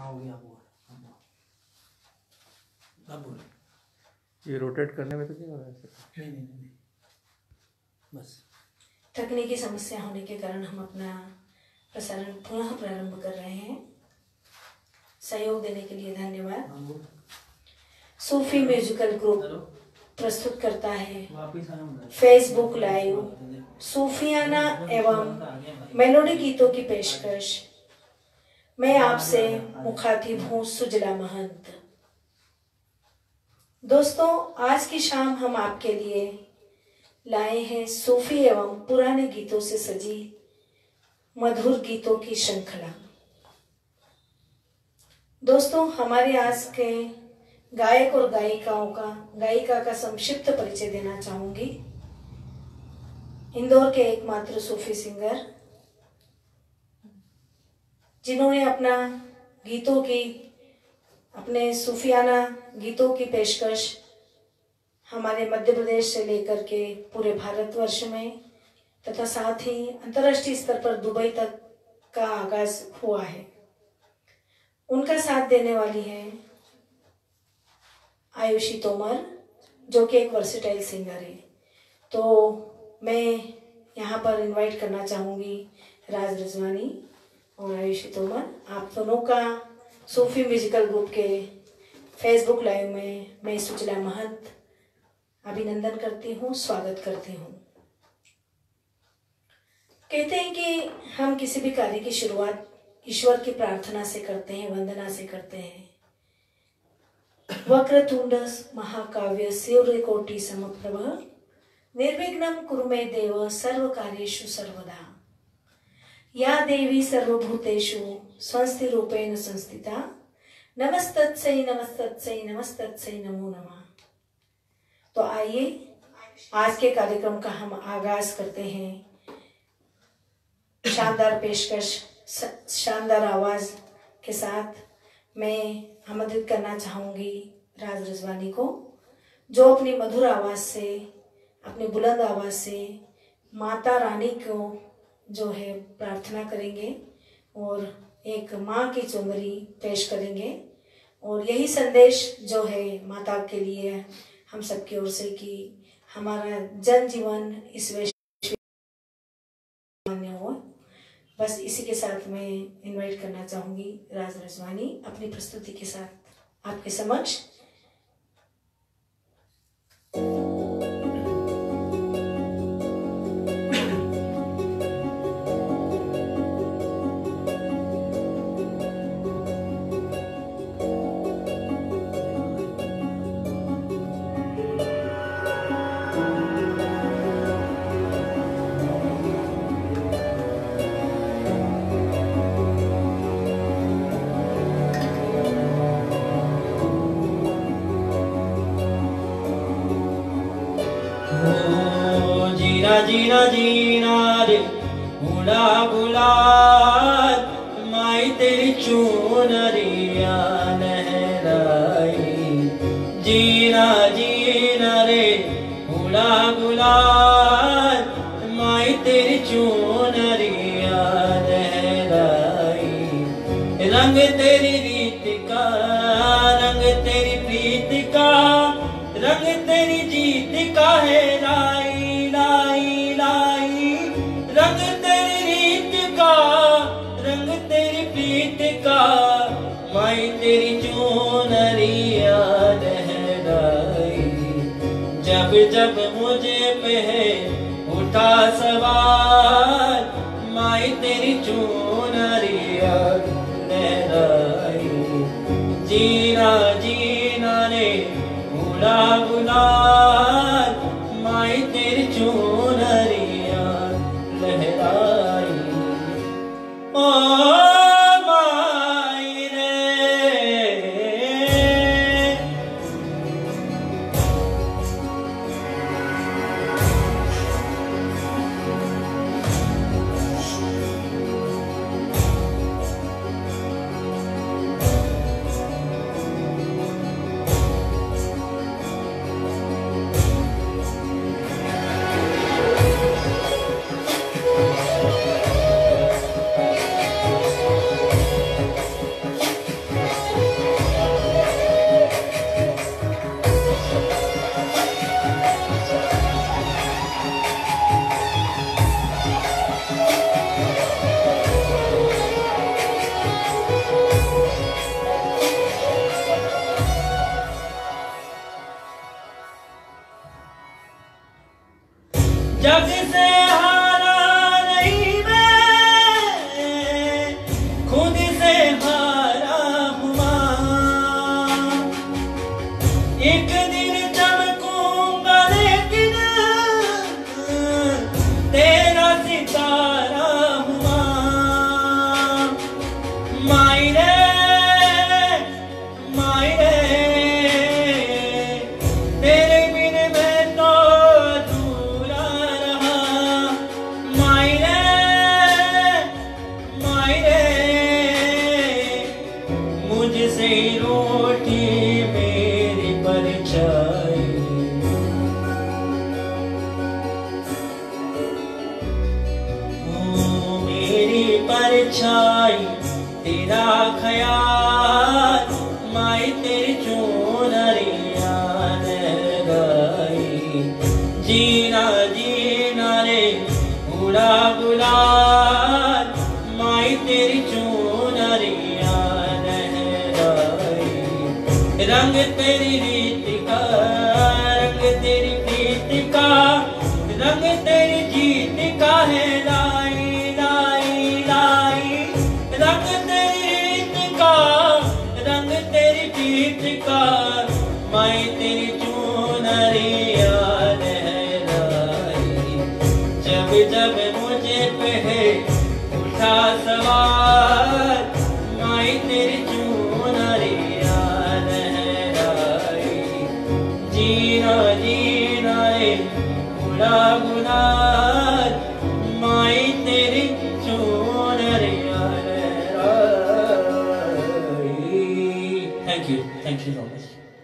आओगे आप बोल। ये रोटेट करने में तो नहीं हो रहा है? नहीं बस तकनीकी समस्या होने के कारण हम अपना प्रसारण पुनः प्रारंभ कर रहे हैं। सहयोग देने के लिए धन्यवाद। सूफी म्यूजिकल ग्रुप प्रस्तुत करता है फेसबुक लाइव सूफियाना एवं मेलोडी गीतों की पेशकश। मैं आपसे मुखातिब हूँ सुजला महंत। दोस्तों, आज की शाम हम आपके लिए लाए हैं सूफी एवं पुराने गीतों से सजी मधुर गीतों की श्रृंखला। दोस्तों, हमारे आज के गायक और गायिका का संक्षिप्त परिचय देना चाहूंगी। इंदौर के एकमात्र सूफी सिंगर जिन्होंने अपने सूफियाना गीतों की पेशकश हमारे मध्य प्रदेश से लेकर के पूरे भारतवर्ष में तथा साथ ही अंतर्राष्ट्रीय स्तर पर दुबई तक का आगाज हुआ है। उनका साथ देने वाली है आयुषी तोमर, जो कि एक वर्सेटाइल सिंगर है। तो मैं यहाँ पर इनवाइट करना चाहूँगी राज रजवानी और आयुषी तोमर। आप दोनों का सूफी म्यूजिकल ग्रुप के फेसबुक लाइव में मैं सुजला महंत अभिनंदन करती हूँ, स्वागत करती हूँ। कहते हैं कि हम किसी भी कार्य की शुरुआत ईश्वर की प्रार्थना से करते हैं, वंदना से करते हैं। वक्रतुंड महाकाव्य सूर्यकोटि समप्रभ निर्विघ्नं कुरु मे देव सर्व कार्येषु सर्वदा। या देवी सर्वभूतेषु संस्थिरूपेण संस्थिता नमस्तत्सै नमस्तत्सै नमस्तत्सै नमो नमः। तो आइए आज के कार्यक्रम का हम आगाज करते हैं। शानदार पेशकश, शानदार आवाज के साथ मैं आमंत्रित करना चाहूंगी राज रजवानी को, जो अपनी मधुर आवाज से, अपनी बुलंद आवाज से माता रानी को जो है प्रार्थना करेंगे और एक माँ की चुनरी पेश करेंगे। और यही संदेश जो है माता के लिए हम सबकी ओर से कि हमारा जनजीवन इस वैश्विक मान्य हो। बस इसी के साथ मैं इनवाइट करना चाहूंगी राज रजवानी अपनी प्रस्तुति के साथ आपके समक्ष। जीना जीना रे बुला बुलार माई तेरी चुनरिया लहराई। जीना जीना रे बुला बुलार माई तेरी चुनरिया लहराई। रंग तेरी रीत का, रंग तेरी प्रीत का, रंग तेरी जीत का है लाई लाई लाई। रंग तेरी रीत का, रंग तेरी प्रीत का, माई तेरी चुनरिया लहराई। जब जब मुझे पे है उठा सवार, माई तेरी चुनरिया लहराई। जीना जीना रे बुला बुलार माई तेरी चुनरिया लहराई। ओ माई रे जग से हारा नहीं मैं, खुद से हारा हुआ। एक दिन चमकूंगा लेकिन तेरा सितारा हुआ। मायरे मायरे तेरे बिन मैं तो अधूरा रहा। मायरे मायरे मुझसे रूठी मेरी परछाई। मेरी परछाई तेरा ख्याल, माई तेरी चुनरिया लगाई। जीना जीना रे उड़ा गुलाल, माई तेरी चुनरिया लहराई। रंग तेरी रीत का, रंग तेरी प्रीत का, रंग तेरी जीत का है लाई लाई लाई। रंग तेरी रीत का, रंग तेरी प्रीत का, माई तेरी चुनरिया लहराई। जब जब मुझे पे है उठा सवार, माई तेरी चुनरिया लहराई। जीना जीना रे उड़ा गुलाल, माई तेरी चुनरिया लहराई। Thank you so much.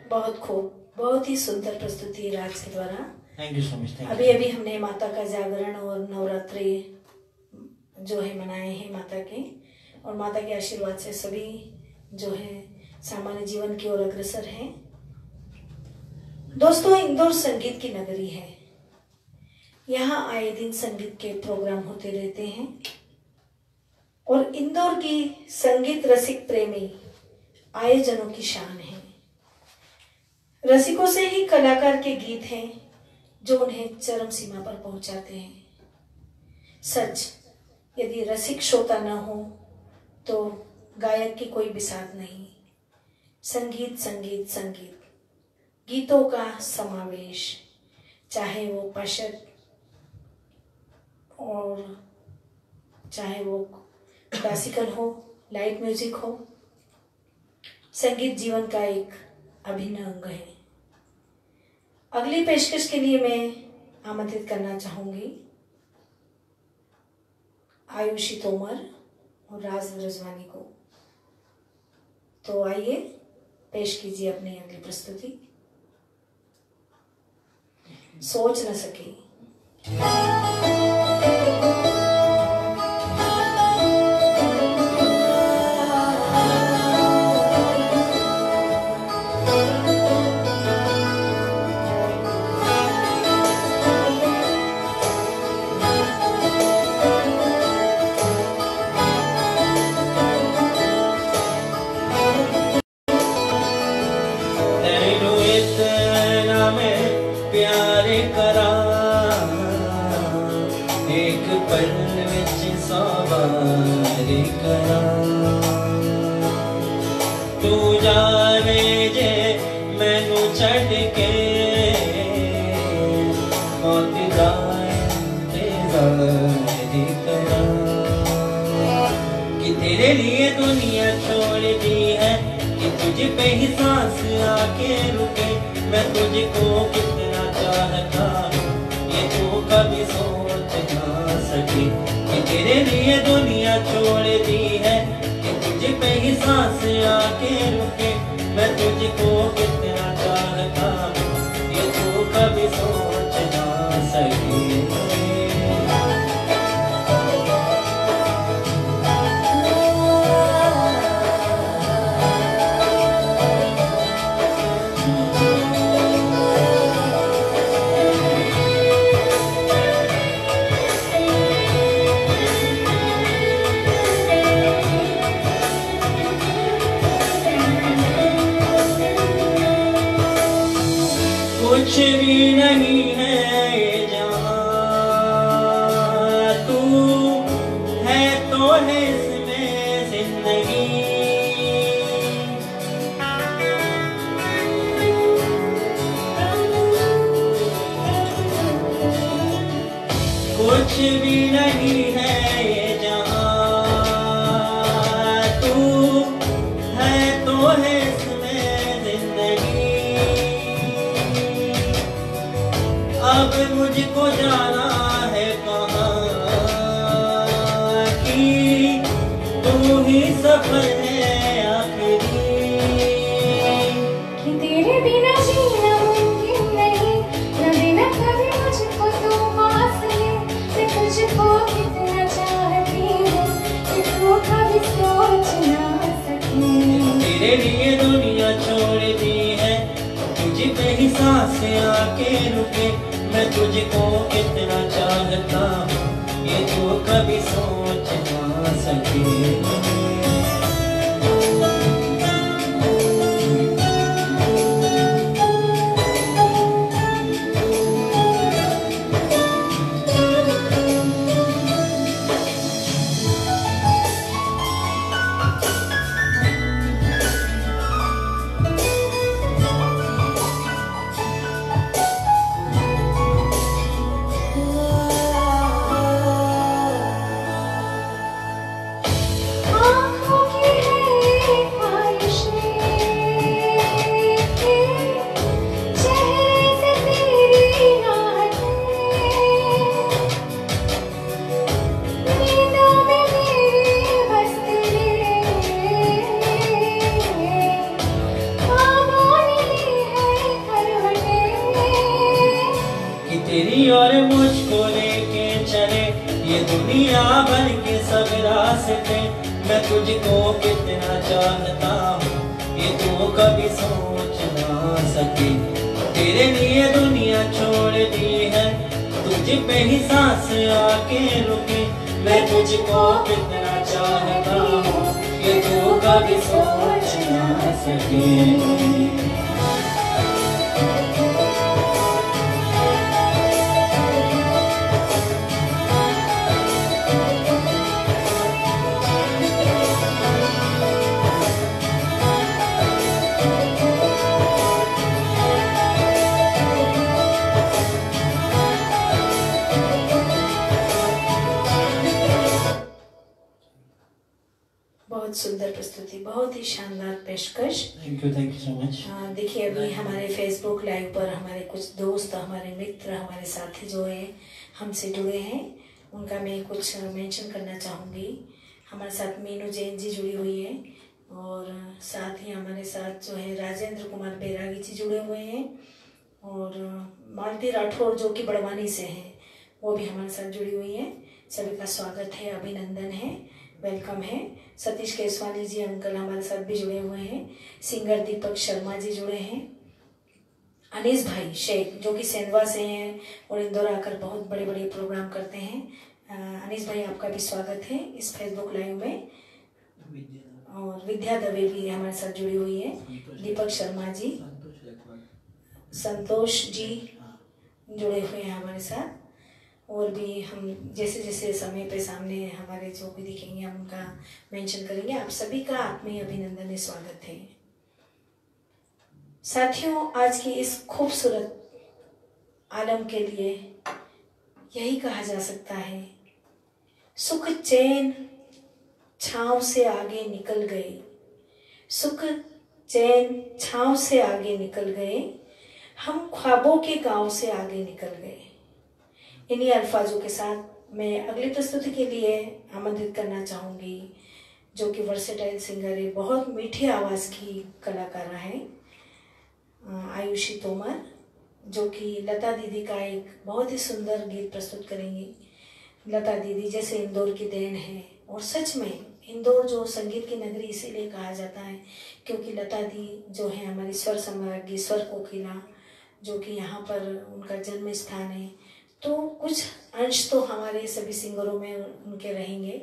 बहुत खूब, बहुत ही सुंदर प्रस्तुति राज के द्वारा। Thank you so much. अभी अभी हमने माता का जागरण और नवरात्रि जो है मनाए हैं माता के, और माता के आशीर्वाद से सभी जो है सामान्य जीवन की ओर अग्रसर हैं। दोस्तों, इंदौर संगीत की नगरी है। यहाँ आए दिन संगीत के प्रोग्राम होते रहते हैं और इंदौर की संगीत रसिक प्रेमी आयोजनों की शान है। रसिकों से ही कलाकार के गीत हैं जो उन्हें चरम सीमा पर पहुंचाते हैं। सच, यदि रसिक श्रोता न हो तो गायक की कोई बिसात नहीं। संगीत संगीत संगीत, गीतों का समावेश, चाहे वो पश्चात और चाहे वो क्लासिकल हो, लाइट म्यूजिक हो, संगीत जीवन का एक अभिन्न अंग है। अगली पेशकश के लिए मैं आमंत्रित करना चाहूंगी आयुषी तोमर और राज रजवानी को। तो आइए पेश कीजिए अपनी अगली प्रस्तुति, सोच न सके। एक पल विच सवारी करा, तू जावे जे मैनू छड़ के मौत दा इंतज़ार करा। कि तेरे लिए दुनिया छोड़ दी है, कि तुझ पे ही सांस आके रुके। मैं तुझको कितना चाहता ये तू कभी सोच ना सकी। कि तेरे लिए दुनिया छोड़ दी है, कि तुझ पे ही सांस आके रुके। मैं तुझको कितना चाहता ये तू कभी सोच ना सकी। कुछ भी नहीं है ये जहां, है इसमें जिंदगी। कुछ भी नहीं है ये जहां, तू है तो है इसमें जिंदगी। अब मुझको जाना है कहाँ कि तू ही सफर है आखिरी। कि तेरे बिना जीना मुमकिन नहीं, न बिना कभी मुझको तू पास ले। मैं तुझको कितना चाहती हूँ कि तू कभी सोच ना सके। तेरे लिए दुनिया छोड़ दी है, तुझ पे ही सांस आके रुके। मैं तुझको कितना चाहता हूँ ये तू कभी सोच ना सके। आँखों की है ख्वाहिशें, चेहरे से तेरी राहतें, नींदों में मेरी बस तेरे, ख्वाबों ने ली है करवटें। कि तेरी और मुझको लेके चले ये दुनिया भर के सब रास्ते। मैं तुझको कितना चाहता हूँ ये तू कभी सोच ना सके। तेरे लिए दुनिया छोड़ दी है, तुझ पे ही सांस आके रुके। मैं तुझको कितना चाहता हूँ ये तू कभी सोच ना सके। बहुत सुंदर प्रस्तुति, बहुत ही शानदार पेशकश। Thank you so much. देखिए अभी हमारे फेसबुक लाइव पर हमारे कुछ दोस्त, हमारे मित्र, हमारे साथी जो है हमसे जुड़े हैं, उनका मैं कुछ मेंशन करना चाहूँगी। हमारे साथ मीनू जैन जी जुड़ी हुई है और साथ ही हमारे साथ जो है राजेंद्र कुमार बैरागी जी जुड़े हुए हैं और मालती राठौर जो कि बड़वानी से हैं वो भी हमारे साथ जुड़ी हुई हैं। सभी का स्वागत है, अभिनंदन है, वेलकम है। सतीश केसवानी जी अंकल हमारे साथ भी जुड़े हुए हैं। सिंगर दीपक शर्मा जी जुड़े हैं। अनीस भाई शेख जो कि सेंधवा से हैं और इंदौर आकर बहुत बड़े बड़े प्रोग्राम करते हैं। अनीस भाई आपका भी स्वागत है इस फेसबुक लाइव में। और विद्या दवे भी हमारे साथ जुड़ी हुई है। दीपक शर्मा जी, संतोष जी जुड़े हुए हैं हमारे साथ। और भी हम जैसे जैसे समय पे सामने हमारे जो भी दिखेंगे हम उनका मेंशन करेंगे। आप सभी का आत्मीय अभिनंदन है, स्वागत है। साथियों, आज की इस खूबसूरत आलम के लिए यही कहा जा सकता है, सुख चैन छांव से आगे निकल गए, सुख चैन छांव से आगे निकल गए, हम ख्वाबों के गांव से आगे निकल गए। इन्हीं अल्फाजों के साथ मैं अगली प्रस्तुति के लिए आमंत्रित करना चाहूँगी, जो कि वर्सेटाइल सिंगर है, बहुत मीठी आवाज़ की कलाकारा है, आयुषी तोमर, जो कि लता दीदी का एक बहुत ही सुंदर गीत प्रस्तुत करेंगी। लता दीदी जैसे इंदौर की देन है और सच में इंदौर जो संगीत की नगरी इसीलिए कहा जाता है क्योंकि लता दी जो है हमारी स्वर सम्राज्ञी, स्वर कोकिला, जो कि यहाँ पर उनका जन्म स्थान है। तो कुछ अंश तो हमारे सभी सिंगरों में उनके रहेंगे।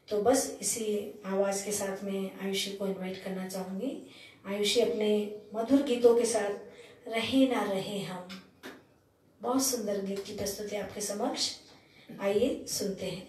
तो बस इसी आवाज़ के साथ मैं आयुषी को इनवाइट करना चाहूँगी। आयुषी अपने मधुर गीतों के साथ रहे ना रहे हम, बहुत सुंदर गीत की प्रस्तुति आपके समक्ष, आइए सुनते हैं।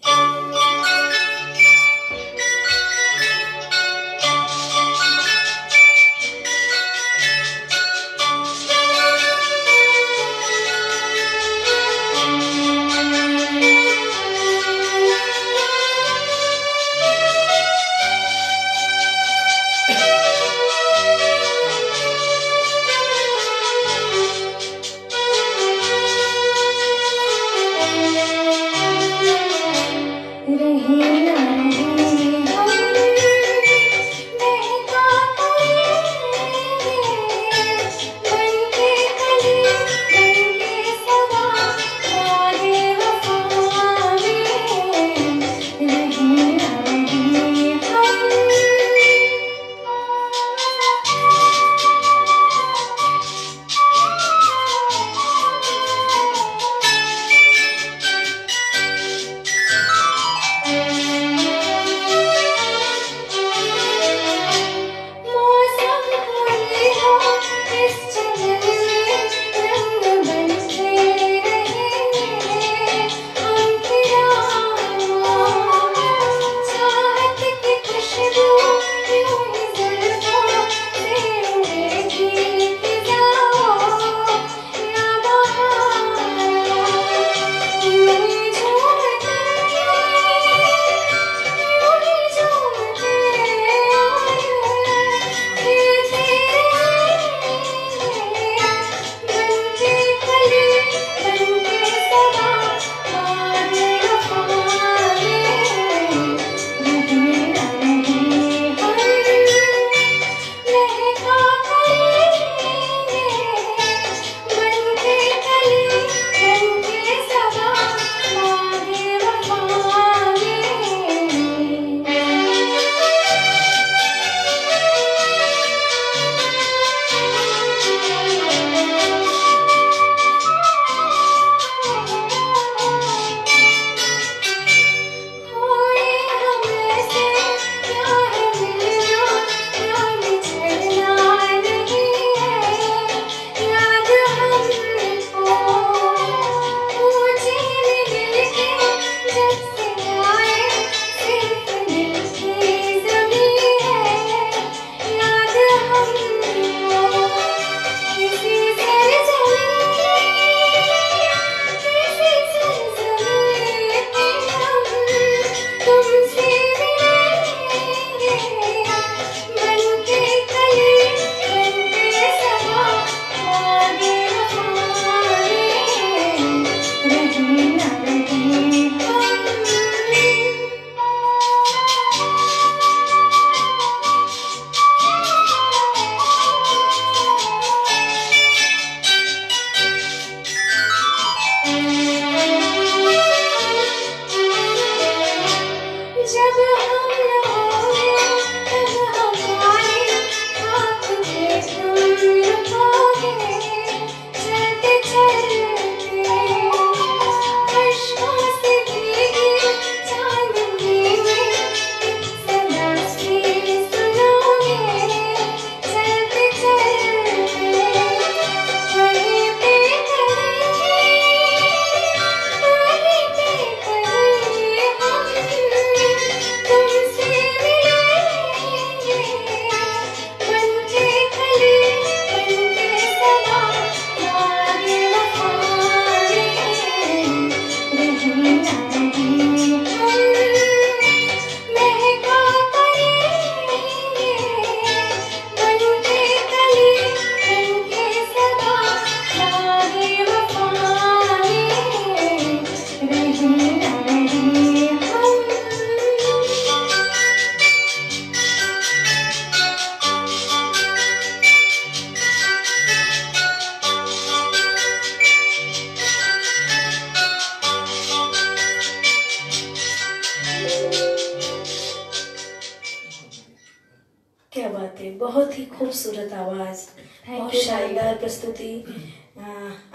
ही खूबसूरत आवाज़, बहुत you, शानदार प्रस्तुति।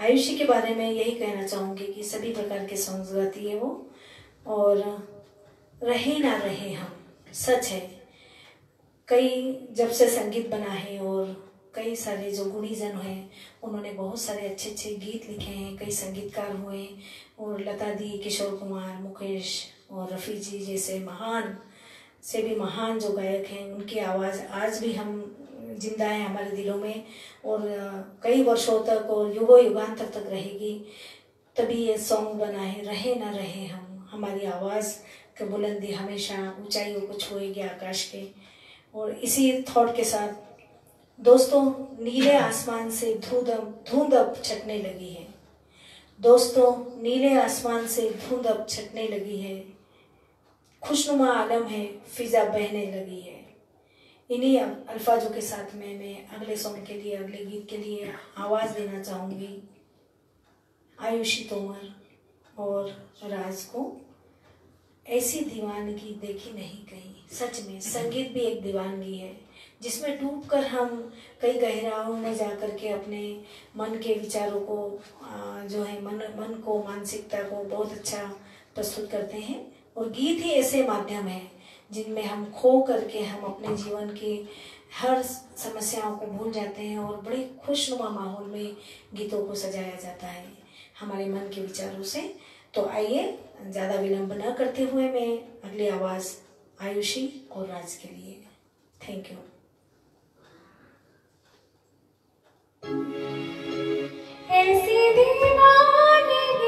आयुषी के बारे में यही कहना चाहूँगी कि सभी प्रकार के सॉन्ग्स गाती है वो। और रहे ना रहे हम, सच है, कई जब से संगीत बना है और कई सारे जो गुणीजन हैं उन्होंने बहुत सारे अच्छे अच्छे गीत लिखे हैं, कई संगीतकार हुए, और लता दी, किशोर कुमार, मुकेश और रफ़ी जी जैसे महान से भी महान जो गायक हैं, उनकी आवाज़ आज भी हम जिंदा है हमारे दिलों में और कई वर्षों तक और युगों युगांतर तक रहेगी। तभी ये सॉन्ग बना है, रहे ना रहे हम, हमारी आवाज़ की बुलंदी हमेशा ऊंचाइयों को छुएगी आकाश के। और इसी थॉट के साथ दोस्तों, नीले आसमान से धुंध अब छटने लगी है। दोस्तों, नीले आसमान से धुंध अब छटने लगी है, खुशनुमा आलम है, फिजा बहने लगी है। इन्हीं अल्फाजों के साथ में मैं अगले सॉन्ग के लिए, अगले गीत के लिए आवाज़ देना चाहूँगी आयुषी तोमर और राज को। ऐसी दीवानगी देखी नहीं कहीं। सच में संगीत भी एक दीवानगी है जिसमें डूबकर हम कई गहराइयों में जा कर के अपने मन के विचारों को जो है मन को, मानसिकता को बहुत अच्छा प्रस्तुत करते हैं। और गीत ही ऐसे माध्यम है जिनमें हम खो करके हम अपने जीवन की हर समस्याओं को भूल जाते हैं और बड़े खुशनुमा माहौल में गीतों को सजाया जाता है हमारे मन के विचारों से। तो आइए ज़्यादा विलंब न करते हुए मैं अगली आवाज़ आयुषी और राज के लिए। Thank you. ऐसी दीवानगी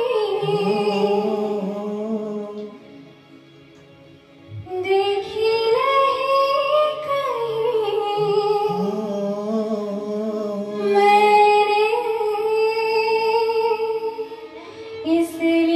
देखी नहीं कहीं मैंने, इसलिए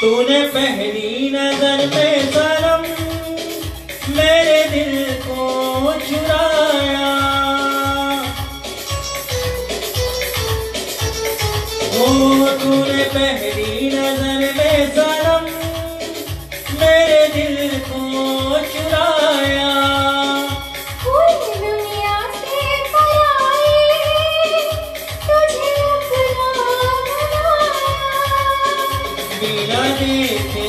तूने पहली नजर में सनम मेरे दिल को चुराया, ओ तूने पहली नजर में सनम मेरे दिल को चुराया। पूरी दुनिया से पराई तुझे अपना बनाया, बिना देखे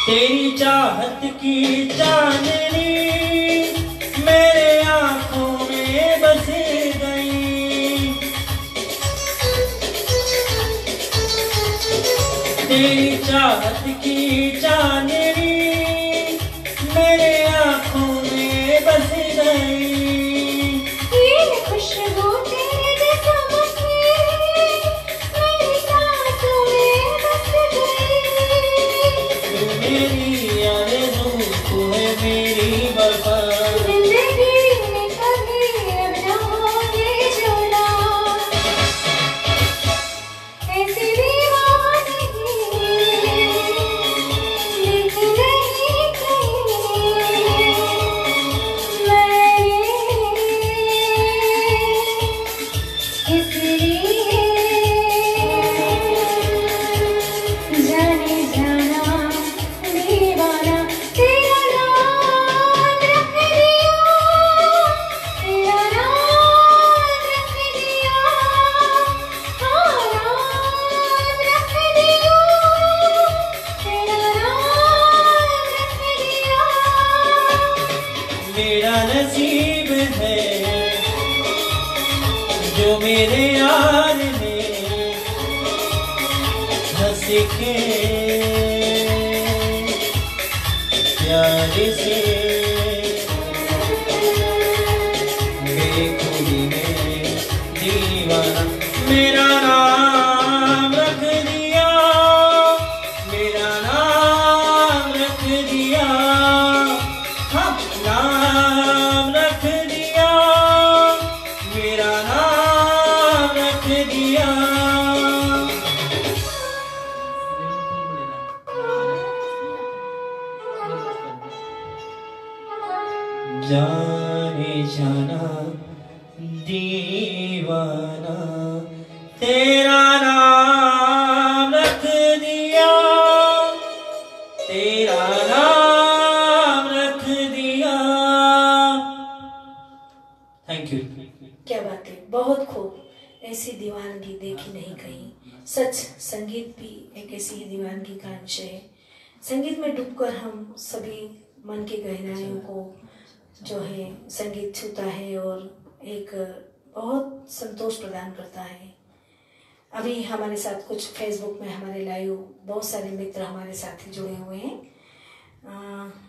तेरी चाहत की चांदनी मेरे आंखों में बस गई, तेरी चाहत की चांदनी मेरे आंखों में बस गई। ये खुशबू तेरे चमके मेरी सांसों में बस गई। तू मेरी आरज़ू, तू है मेरी वफा, जिंदगी में कभी अब न होंगे जुदा, ऐसी दीवानगी देखी नहीं कहीं मैंने, इसलिए जाने जाना दीवाना तेरा नाम रख दिया, तेरा नाम रख दिया, हाँ नाम रख दिया, तेरा नाम रख दिया। मेरा नसीब है जो मेरे यार ने हंस के प्यार से बेखुदी में दीवाना मेरा नाम रख दिया, मेरा नाम रख दिया, हाँ नाम रख दिया, मेरा नाम रख दिया। जाने जाना दीवाना तेरा नाम रख दिया, तेरा नाम रख दिया। Thank you. क्या बात है, बहुत खूब। ऐसी दीवानगी देखी नहीं कहीं। सच, संगीत भी एक ऐसी ही दीवानगी का अंश है। संगीत में डूबकर हम सभी मन की गहराइयों को जो है संगीत छूता है और एक बहुत संतोष प्रदान करता है। अभी हमारे साथ कुछ फेसबुक में हमारे लाइव बहुत सारे मित्र हमारे साथी जुड़े हुए हैं।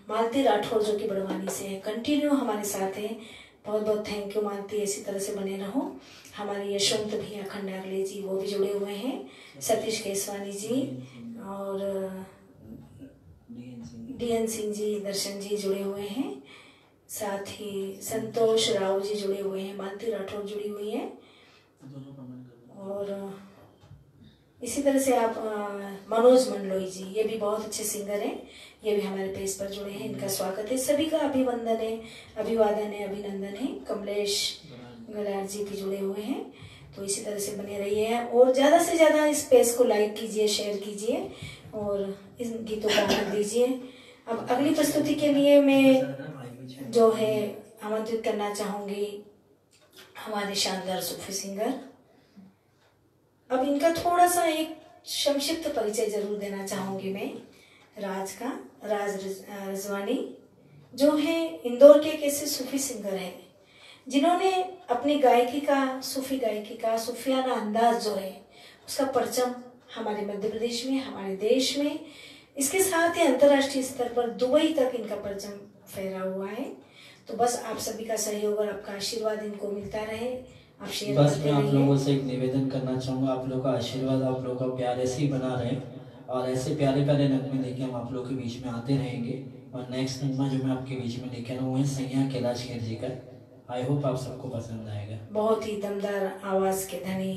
मालती राठौर जो कि बड़वानी से है, कंटिन्यू हमारे साथ है। बहुत बहुत थैंक यू मालती, इसी तरह से बने रहो। हमारे यशवंत भैया खंडागले जी वो भी जुड़े हुए हैं, सतीश केसवानी जी और डीएन सिंह जी, दर्शन जी जुड़े हुए हैं। साथ ही संतोष राव जी जुड़े हुए हैं, मालती राठौर जुड़ी हुई है और इसी तरह से आप मनोज मंडलोई जी, ये भी बहुत अच्छे सिंगर हैं, ये भी हमारे पेज पर जुड़े हैं। इनका स्वागत है, सभी का अभिवंदन है, अभिवादन है, अभिनंदन है। कमलेश गलार जी भी जुड़े हुए हैं। तो इसी तरह से बने रहिए और ज़्यादा से ज़्यादा इस पेज को लाइक कीजिए, शेयर कीजिए और इस गीतों का आनंद लीजिए। अब अगली प्रस्तुति के लिए मैं जो है आमंत्रित करना चाहूँगी हमारे शानदार सूफी सिंगर। अब इनका थोड़ा सा एक संक्षिप्त परिचय जरूर देना चाहूँगी मैं। राज रिजवानी जो है इंदौर के एक ऐसे सूफी सिंगर हैं जिन्होंने अपनी गायकी का, सूफी गायकी का सूफियाना अंदाज जो है उसका परचम हमारे मध्य प्रदेश में, हमारे देश में, इसके साथ ही अंतर्राष्ट्रीय स्तर पर दुबई तक इनका परचम फहरा हुआ है। तो बस आप सभी का सहयोग और आपका आशीर्वाद इनको मिलता रहे। आप शेयर बस मैं आप लोगों से एक निवेदन करना चाहूँगा, आप लोगों का आशीर्वाद, आप लोगों का प्यार ऐसे ही बना रहे और ऐसे प्यारे प्यारे नगमे लेके हम आप लोगों के बीच में आते रहेंगे। और नेक्स्ट नगमा जो मैं आपके बीच में लेके आया हूँ वो है सैया कैलाश खेर जी का। आई होप आप सबको पसंद आएगा। बहुत ही दमदार आवाज़ के धनी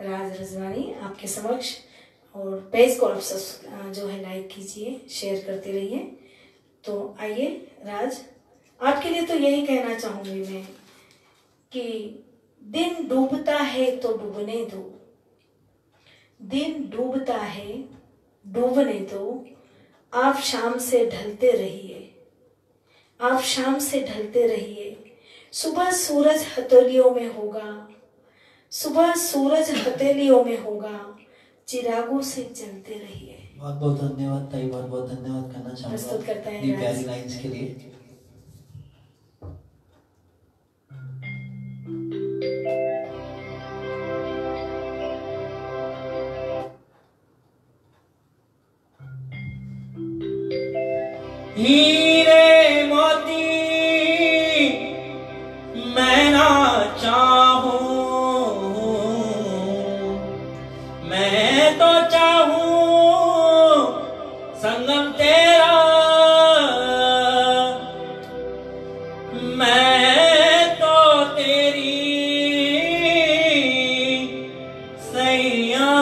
राज रिजवानी आपके समक्ष, और पेज को आप जो है लाइक कीजिए, शेयर करते रहिए। तो आइए राज, आपके लिए तो यही कहना चाहूँगी मैं कि दिन डूबता है तो डूबने दो, दिन डूबता है डूबने दो, आप शाम से ढलते रहिए, आप शाम से ढलते रहिए। सुबह सूरज हथेलियों में होगा, सुबह सूरज हथेलियों में होगा, चिरागों से जलते रहिए। बहुत बहुत धन्यवाद ताई, बहुत बहुत धन्यवाद करना प्रस्तुत करते हैं चाहूँगा ये राज। प्यारी लाइन्स के लिए। हीरे मोती मैं ना चाहूं, मैं तो चाहूं संगम तेरा, मैं तो तेरी सैया,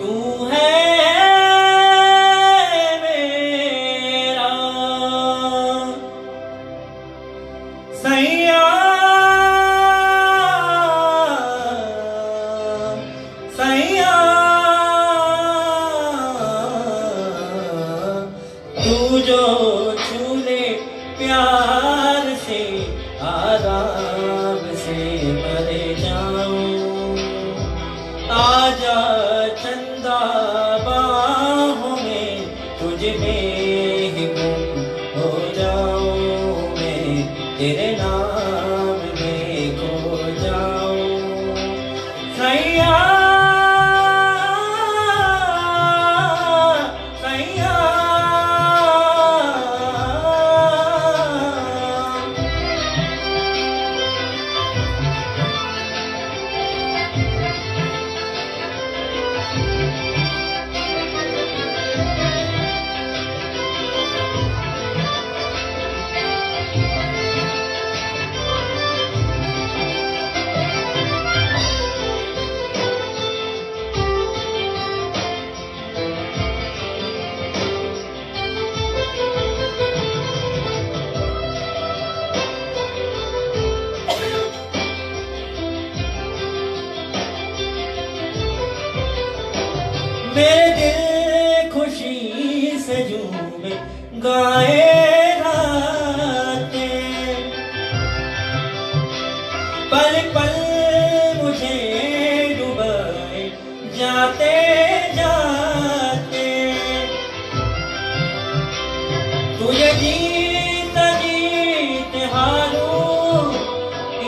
तू है मेरा सैया, सैया, तू जो छू ले प्यार से आराम से मर जाऊं, आजा चंदा बाहों में तुझ में ही गुम हो जाऊं, मैं तेरे नाम में खो जाऊं, सैया, सैया। मेरे दिल खुशी से झूमे गाए रातें, पल पल मुझे डुबाए जाते जाते, तुझे जीत जीत हारूं,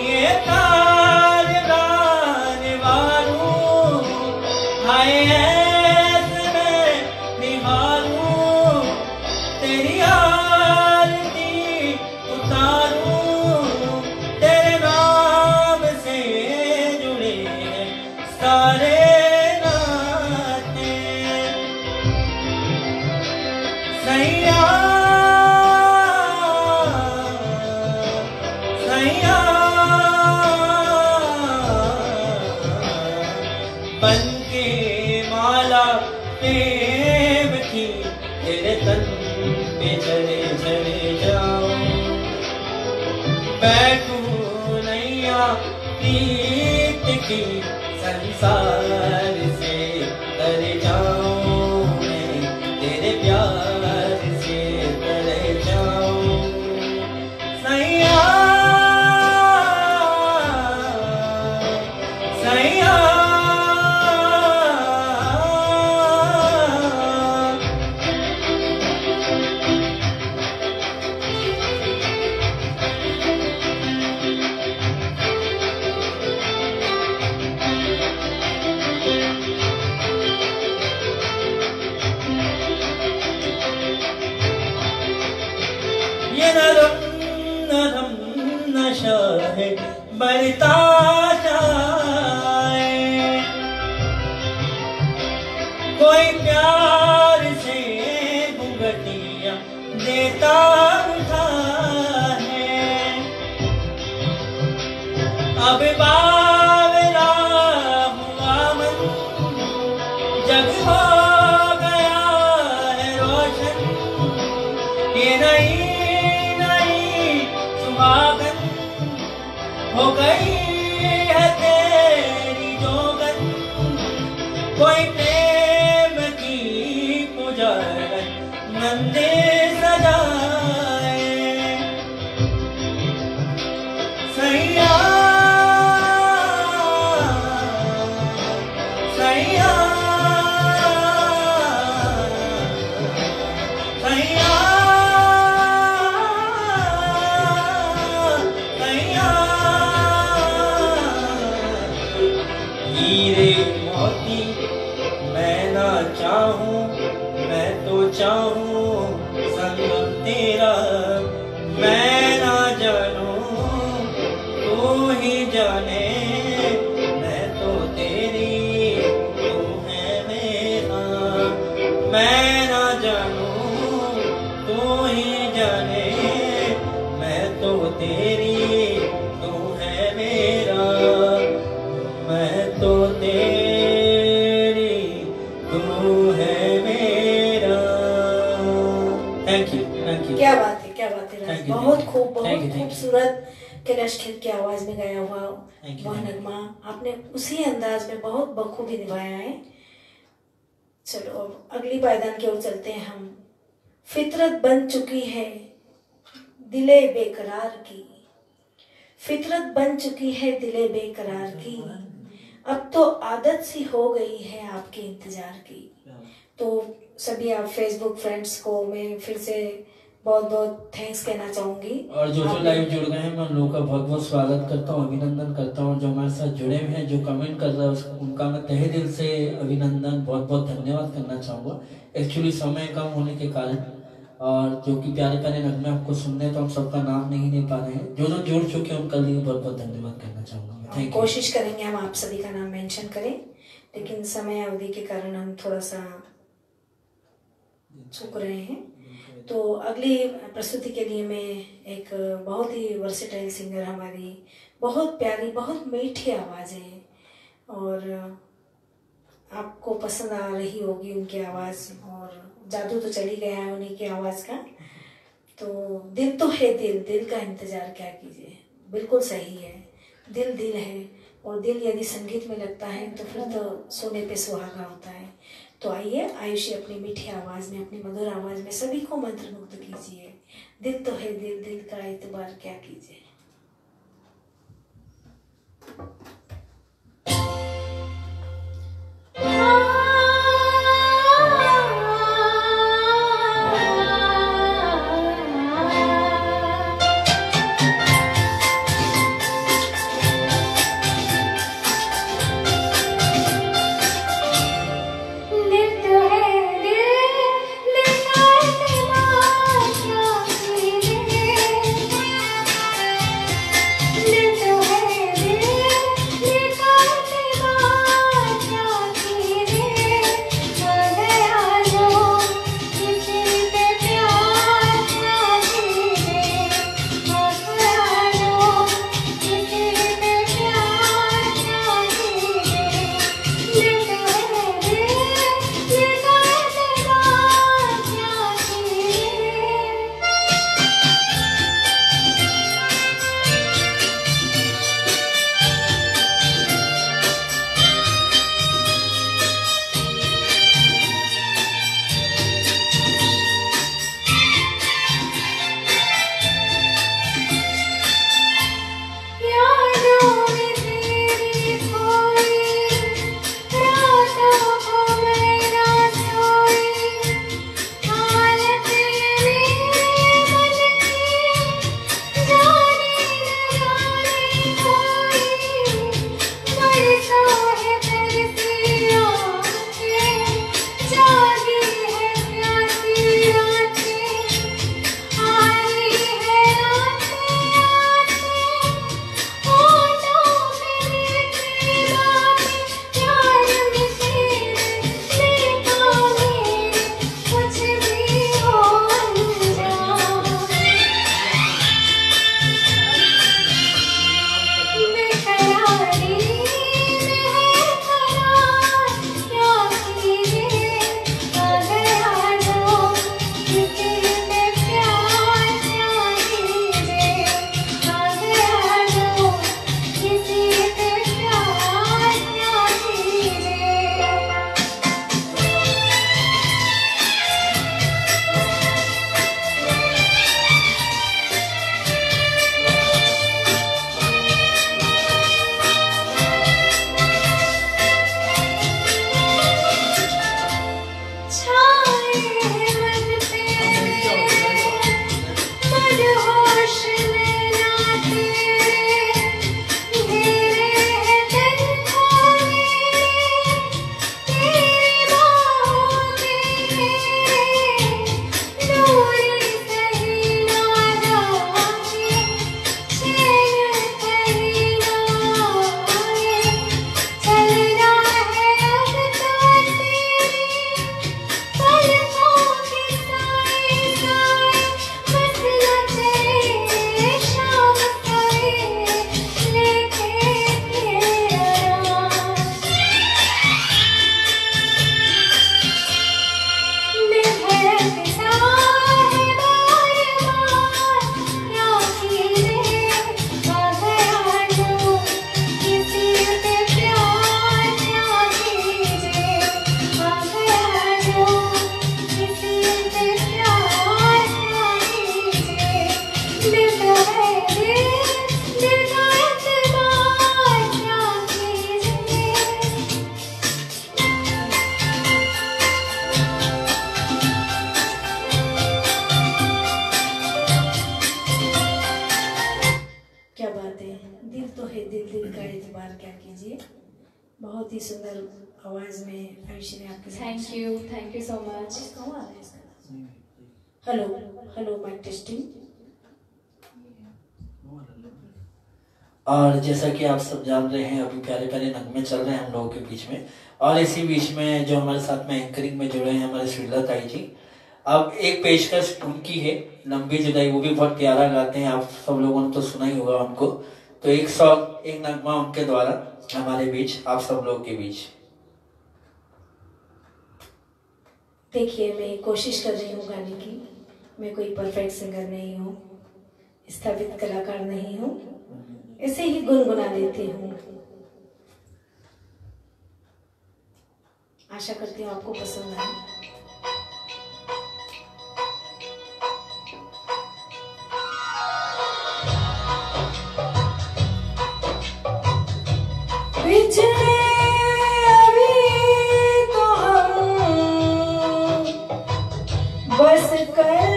ये तार गान वारूं, हाय ऐसे में निहारूं, तेरी आरती उतारूं, तेरे नाम से जुड़े हैं सारे नाते, सैया, सैया, बनके माला प्रेम की तेरे तन पे चले चले जाऊं, बैठूं नैया प्रीत की संसार से तर जाऊं, मैं तेरे प्यार से तर जाऊं, सैया, सैया। ये नरम नशा है बढ़ता जाए, कोई प्यार से घूंघटिया देता उठा है, अब बावरा हुआ मन जग हो गया है रोशन, ये नहीं सुहागन हो गई है तेरी जोगन, कोई प्रेम की पुजारन मंदिर सजाए, सैया, सैया। चाहूं, मैं तो चाहूं संगम तेरा। मैं ना जानूं तू ही जाने, मैं तो तेरी तू है मेरा। मैं ना जानूं तू ही जाने, मैं तो तेरी तू है मेरा। मैं तो तेरी तू है मेरा। Thank you, thank you. क्या बात है, क्या बात है राज। Thank you, बहुत thank you. खूब, Thank बहुत you, thank you. खूबसूरत कैलाश खेर की आवाज में गाया हुआ Thank you, वह thank you. नगमा आपने उसी अंदाज में बहुत बखूबी निभाया है। चलो अब अगली पायदान की ओर चलते हैं हम। फितरत बन चुकी है दिले बेकरार की, फितरत बन चुकी है दिले बेकरार की, अब तो आदत सी हो गई है आपके इंतजार की। तो सभी आप फेसबुक फ्रेंड्स को मैं फिर से बहुत बहुत थैंक्स कहना चाहूंगी। और जो लाइव जुड़ गए हैं मैं उन लोगों का बहुत बहुत स्वागत करता हूँ, अभिनंदन करता हूँ। जो हमारे साथ जुड़े हुए हैं, जो कमेंट कर रहे हैं, उनका मैं तहे दिल से अभिनंदन, बहुत बहुत धन्यवाद करना चाहूँगा। एक्चुअली समय कम होने के कारण और जो कि प्यारे प्यारे नगमे आपको सुनने, तो हम सबका नाम नहीं ले पा रहे हैं। जो जो जुड़ चुके हैं उनका लिए बहुत बहुत धन्यवाद करना चाहूँगा। Thank you. कोशिश करेंगे हम आप सभी का नाम मेंशन करें, लेकिन समय अवधि के कारण हम थोड़ा सा चूक रहे हैं। तो अगली प्रस्तुति के लिए मैं एक बहुत ही वर्सेटाइल सिंगर, हमारी बहुत प्यारी बहुत मीठी आवाज़ है और आपको पसंद आ रही होगी उनकी आवाज़, और जादू तो चली गया है उन्हीं की आवाज़ का। तो दिल तो है, दिल दिल का इंतज़ार क्या कीजिए, बिल्कुल सही है। दिल दिल है और दिल यदि संगीत में लगता है तो फिर तो सोने पे सुहागा होता है। तो आइए आयुषी अपनी मीठी आवाज़ में, अपनी मधुर आवाज़ में सभी को मंत्रमुग्ध कीजिए। दिल तो है, दिल दिल का एतबार क्या कीजिए। दिल तो है दिल का एतबार क्या कीजिए। बहुत ही सुंदर आवाज में आयुषी ने आपके thank you so much. Hello hello mic testing. और जैसा कि आप सब जान रहे हैं अभी प्यारे प्यारे नगमे चल रहे हैं हम लोगों के बीच में, और इसी बीच में जो हमारे साथ में एंकरिंग में जुड़े हैं हमारे श्रीला ताई जी, अब एक पेशकश उनकी है लंबी जुदाई, वो भी बहुत प्यारा गाते हैं, आप सब लोगों ने तो सुना ही होगा उनको। तो एक सॉन्ग एक नगमा उनके द्वारा हमारे बीच आप सब लोगों के बीच। देखिए मैं कोशिश कर रही हूँ गाने की, मैं कोई परफेक्ट सिंगर नहीं हूँ, स्थापित कलाकार नहीं हूँ, ऐसे ही गुनगुना देती हूँ। आशा करती हूँ आपको पसंद आए। बिछड़े अभी तो हम बस कर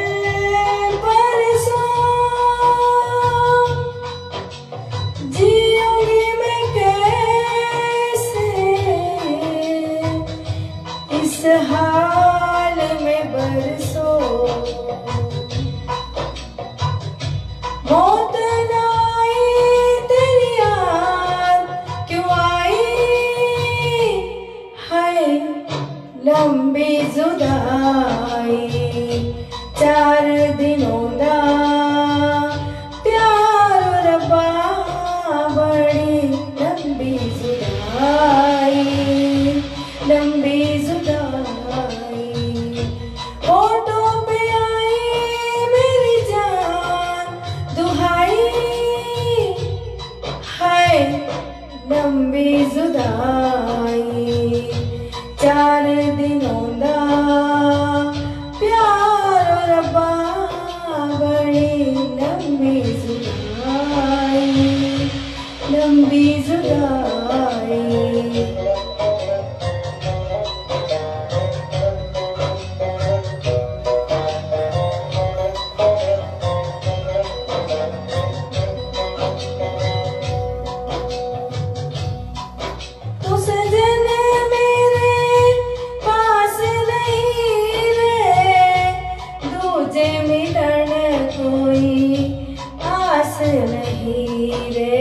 परसों, जीऊंगी मैं कैसे इस हाल में बरसों। मौत न आई तेरी याद क्यों आई है, लंबी जुदाई 4 दिनों दा प्यार रब्बा बड़ी लंबी जुदाई, लंबी जुदाई। होठों पे आई मेरी जान दुहाई है, लंबी जुदाई 4 दिनों दा प्यार रब्बा बड़ी लंबी जुदाई, लंबी जुदाई। तो सजन मेरे पास नहीं रे, दूजे मिलन कोई आस नहीं रे,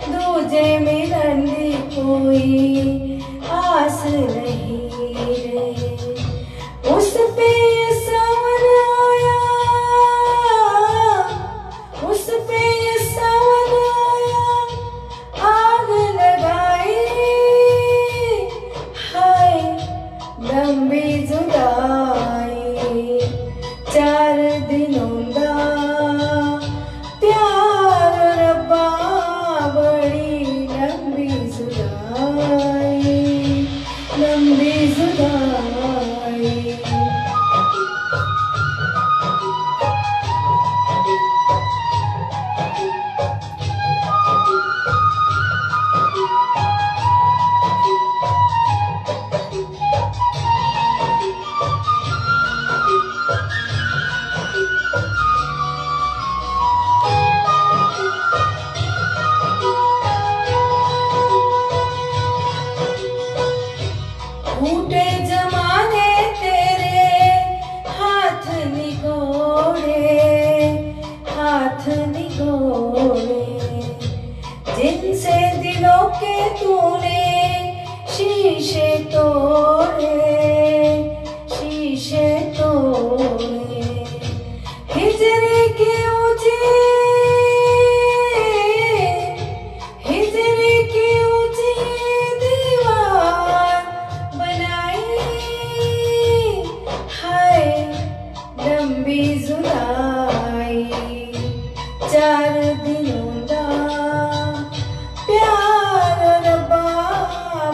दूजे मिलन की कोई आस नहीं रे। उस पे ये सावन आया, उस पे ये सावन आया, आग लगाई है, लंबी जुदाई 4 दिनों दा प्यार रब्बा बड़ी लंबी जुदाई, लंबी जुदाई। झूठे जमाने तेरे हाथ निगोड़े, हाथ निगोड़े, जिनसे दिलों के तूने शीशे तोड़े, शीशे तोड़े। हिजरी की ऊंची, हिजरी की ऊंची दीवार बनाई है, लंबी जुदाई 4 दिनों दा प्यार रब्बा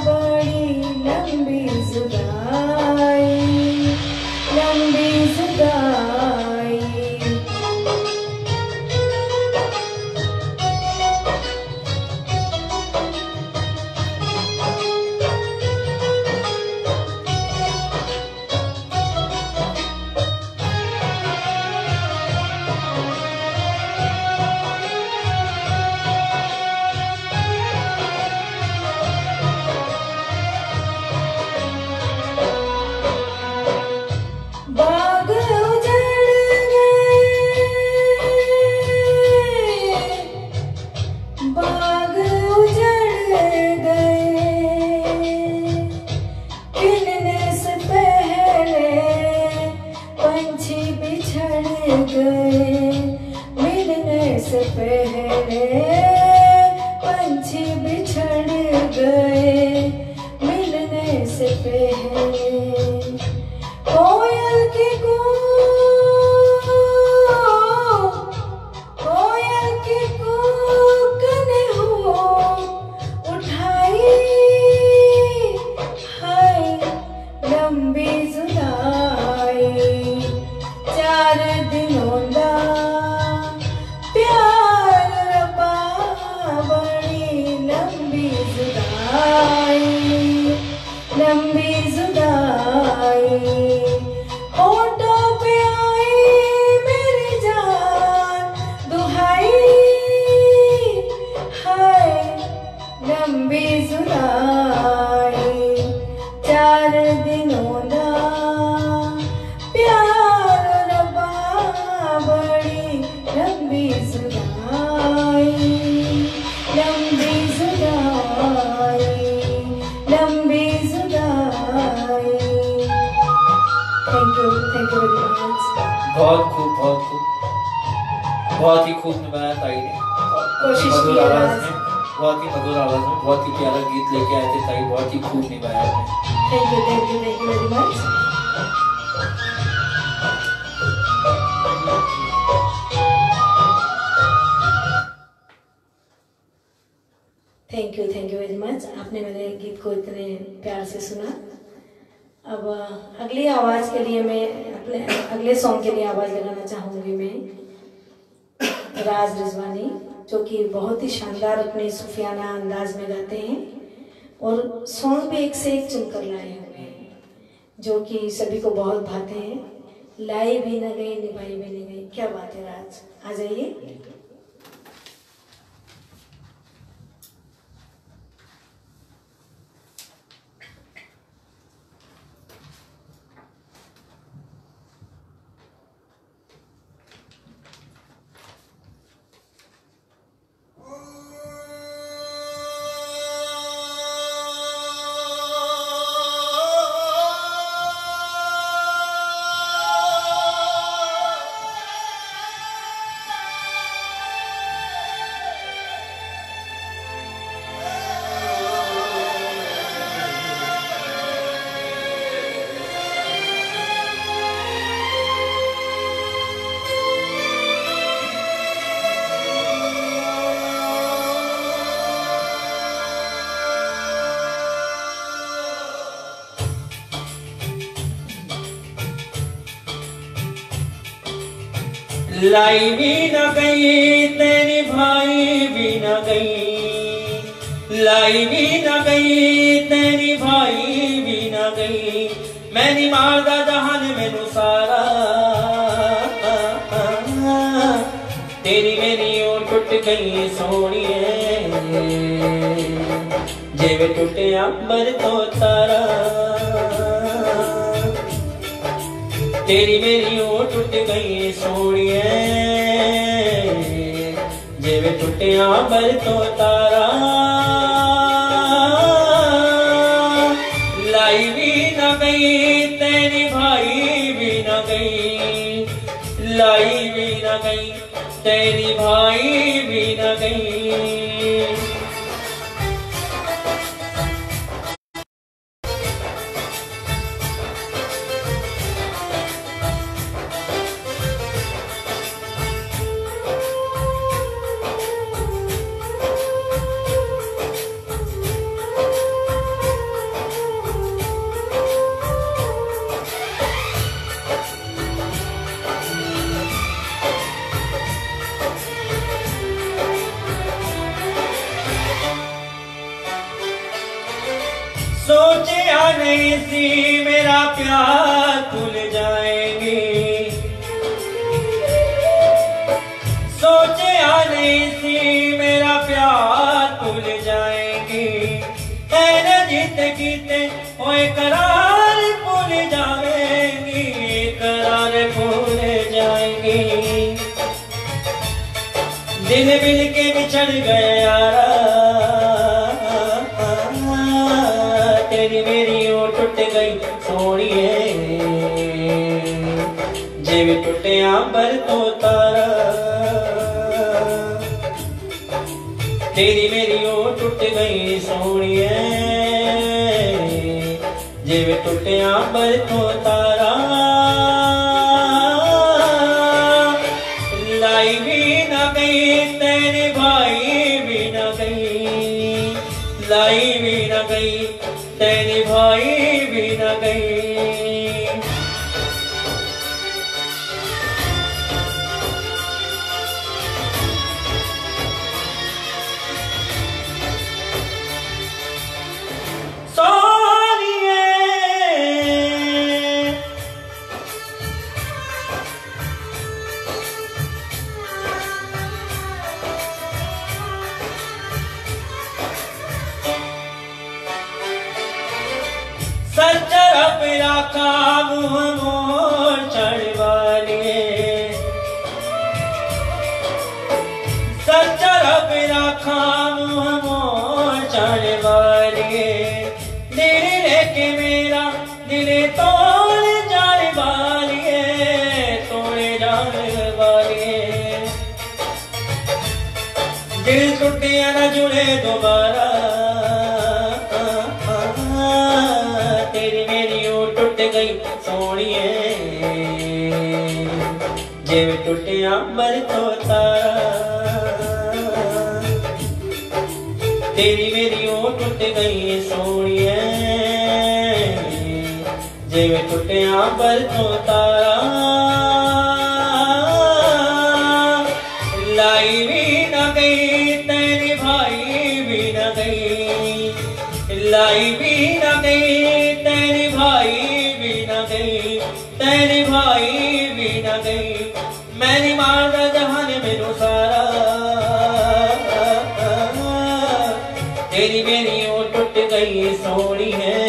बड़ी लंबी जुदाई, लंबी जुदाई। पहले पंछी बिछड़ गए मिलने से पहले। कोयल की कूक ने हो उठाई है लंबी जुदाई। 4 दिनों दा प्यार रबा बड़ी लंबी जुदाई, लंबी जुदाई। होठों पे आई मेरी जान दुहाई है लंबी जुदाई। 4 दिनों दा प्यार रबा बड़ी लंबी जुदाई, लंबी जुदाई, लंबी जुदाई। Thank you very much. बहुत खूब, बहुत ही खूब निभाया ताई ने। कोशिश मधुर की आवाज आज। में, बहुत ही मधुर आवाज में बहुत ही प्यारा गीत लेके आए थे ताई। बहुत ही खूब निभाया आपने। Thank you very much. Thank you very much. आपने मेरे गीत को इतने प्यार से सुना। अब अगली आवाज़ के लिए मैं अपने अगले सॉन्ग के लिए आवाज़ लगाना चाहूँगी मैं राज रिजवानी, जो कि बहुत ही शानदार अपने सूफियाना अंदाज में गाते हैं और सॉन्ग भी एक से एक चुनकर लाए हुए हैं, जो कि सभी को बहुत भाते हैं। लाई भी न गई निभाई भी नहीं गई। क्या बात है राज, आ जाइए। लाई भी न गई तेरी भाई भी न गई, लाई भी न गई तेरी भाई भी न गई। मैंने मारदा जहान मैनू सारा, तेरी मेरी ओ टुट गई सोनिए, जिवें टुटिया अंबर तो तारा। तेरी मेरी ओ टुट गई सोनिए, जिवें टुटिया अंबर तो तारा। लाई भी न गई तेरी भाई भी न गई, लाई भी न गई तेरी भाई भी न गई। सोचा नहीं सी मेरा प्यार भूल जाएंगे, सोचा नहीं सी मेरा प्यार भूल जाएंगे। ऐना जीत कीते ओए करार भूल जाएंगी, करार भूल जाएंगी। दिल मिल के बिछड़ गए यारा, तेरी मेरी ओ टुट गई सोनिए, जिवें टुटिया अंबर तो तारा। तेरी मेरी ओ टुट गई सोनिए जिवें टुटिया अंबर तो तारा लाई भी न गई तेरे भाई भी न गई लाई भी न गई तेरे भाई भी न गई दिल टूटिया न जुड़े दोबारा तेरी मेरी ओ टूट गई सोनिए जिवें टूटिया अंबर तो तारा तेरी मेरी ओ टूट गई सोनिए जिवें टूटिया अंबर तो तारा लाई भी न गई तेरी भाई भी न गई लाई भी न गई तेरी भाई भी न गई तेरी भाई भी न गई मैंने मारा जहान मेनू सारा तेरी मेरी ओ टुट गई सोनी है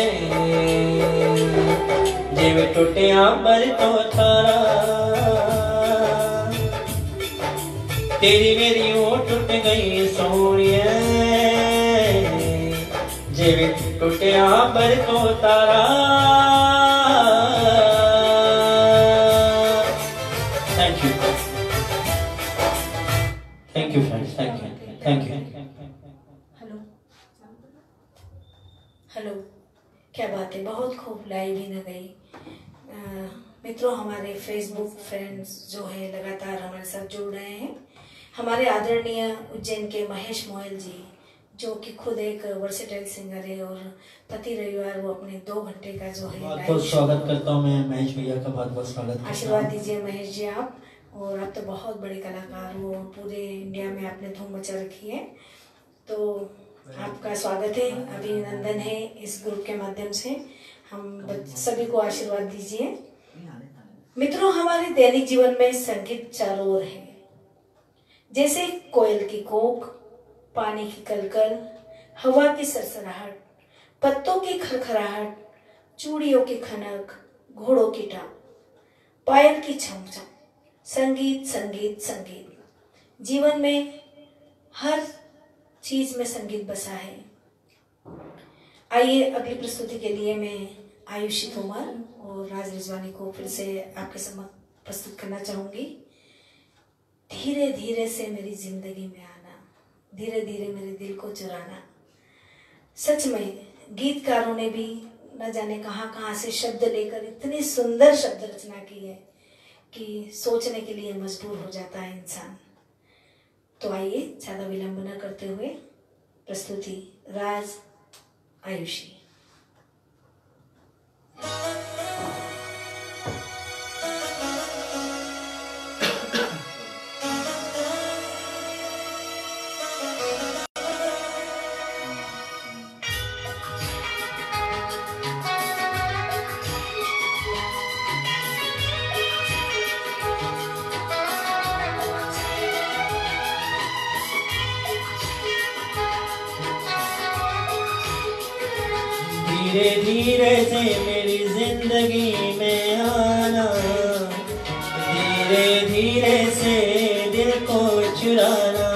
जिवें टुटिया अंबर तो तारा तेरी मेरी ओ टुट गई सोनिए जिवें टुटिया अंबर तो तारा thank you friends thank you hello hello क्या बात है बहुत खूब लाई भी न गई मित्रों हमारे फेसबुक फ्रेंड्स जो है लगातार हमारे साथ जुड़ रहे हैं हमारे आदरणीय उज्जैन के महेश मोयल जी जो कि खुद एक वर्सेटाइल सिंगर है और प्रति रविवार वो अपने 2 घंटे का जो है बहुत स्वागत करता हूँ मैं महेश भैया का बहुत स्वागत आशीर्वाद दीजिए महेश जी आप और आप तो बहुत बड़े कलाकार हो पूरे इंडिया में आपने धूम मचा रखी है तो आपका स्वागत है अभिनंदन है इस ग्रुप के माध्यम से हम सभी को आशीर्वाद दीजिए मित्रों हमारे दैनिक जीवन में संगीत चारों ओर है जैसे कोयल की कोक पानी की कलकल हवा की सरसराहट पत्तों की खरखराहट चूड़ियों की खनक घोड़ों की टाप पायल की छमछम संगीत संगीत संगीत जीवन में हर चीज में संगीत बसा है आइए अगली प्रस्तुति के लिए मैं आयुषी तोमर और राज रिजवानी को फिर से आपके समक्ष प्रस्तुत करना चाहूंगी धीरे धीरे से मेरी जिंदगी में आना धीरे धीरे मेरे दिल को चुराना सच में गीतकारों ने भी न जाने कहाँ से शब्द लेकर इतनी सुंदर शब्द रचना की है कि सोचने के लिए मजबूर हो जाता है इंसान तो आइए ज्यादा विलंब न करते हुए प्रस्तुति राज आयुषी धीरे धीरे से मेरी जिंदगी में आना धीरे धीरे से दिल को चुराना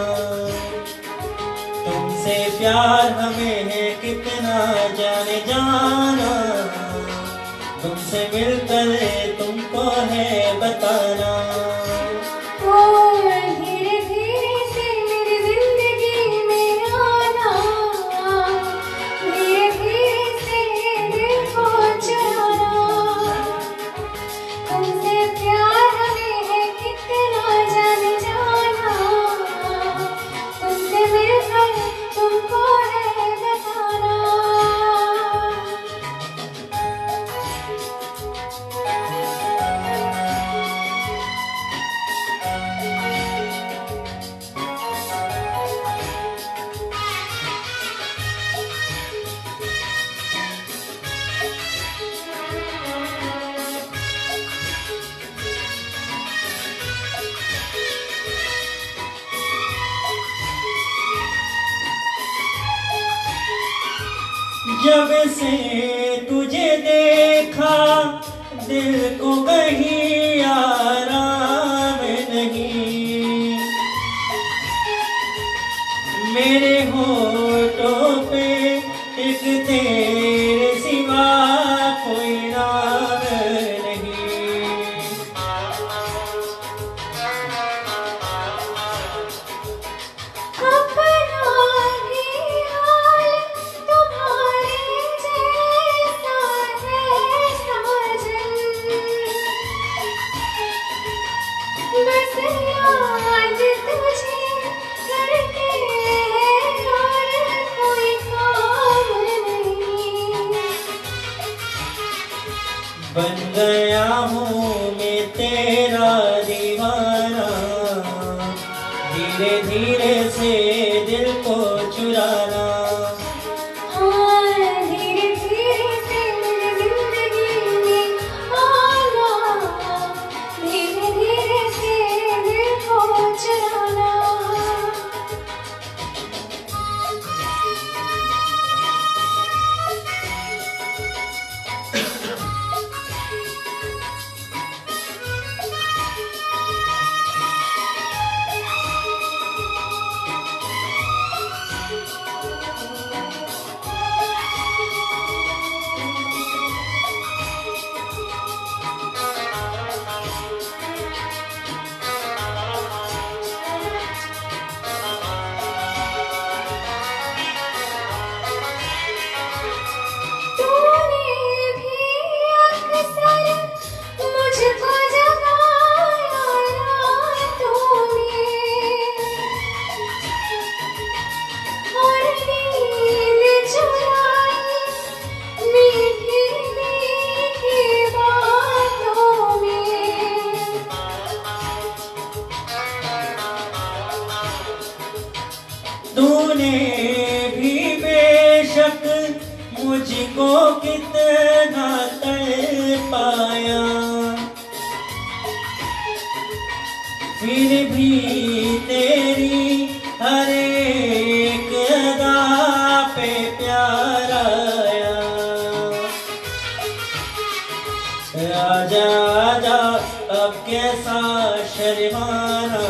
तुमसे प्यार हमें है कितना जाने जाना तुमसे मिलकर तुमको है बताना धीरे धीरे से मेरी जिंदगी में से तुझे देखा दिल को कहीं आराम नहीं, मेरे होठों पे एक तेरे सिवा कोई नाम नहीं। अपना भी हाल तुम्हारे जैसा है साजन, बस याद तुझे करते हैं और कोई काम नहीं। बन गया हूँ मैं तेरा दीवाना, धीरे धीरे से दिल को चुराना। हाँ, धीरे धीरे से मेरी जिंदगी में आना, धीरे धीरे से दिल को चुराना। तूने भी अक्सर मुझको जगाया रातों में, और नींद चुराई मीठी मीठी बातों में। तूने भी बेशक मुझको कितना तड़पाया, फिर भी तेरी हर एक अदा पे प्यार आया। आजा आजा अब कैसा शर्माना,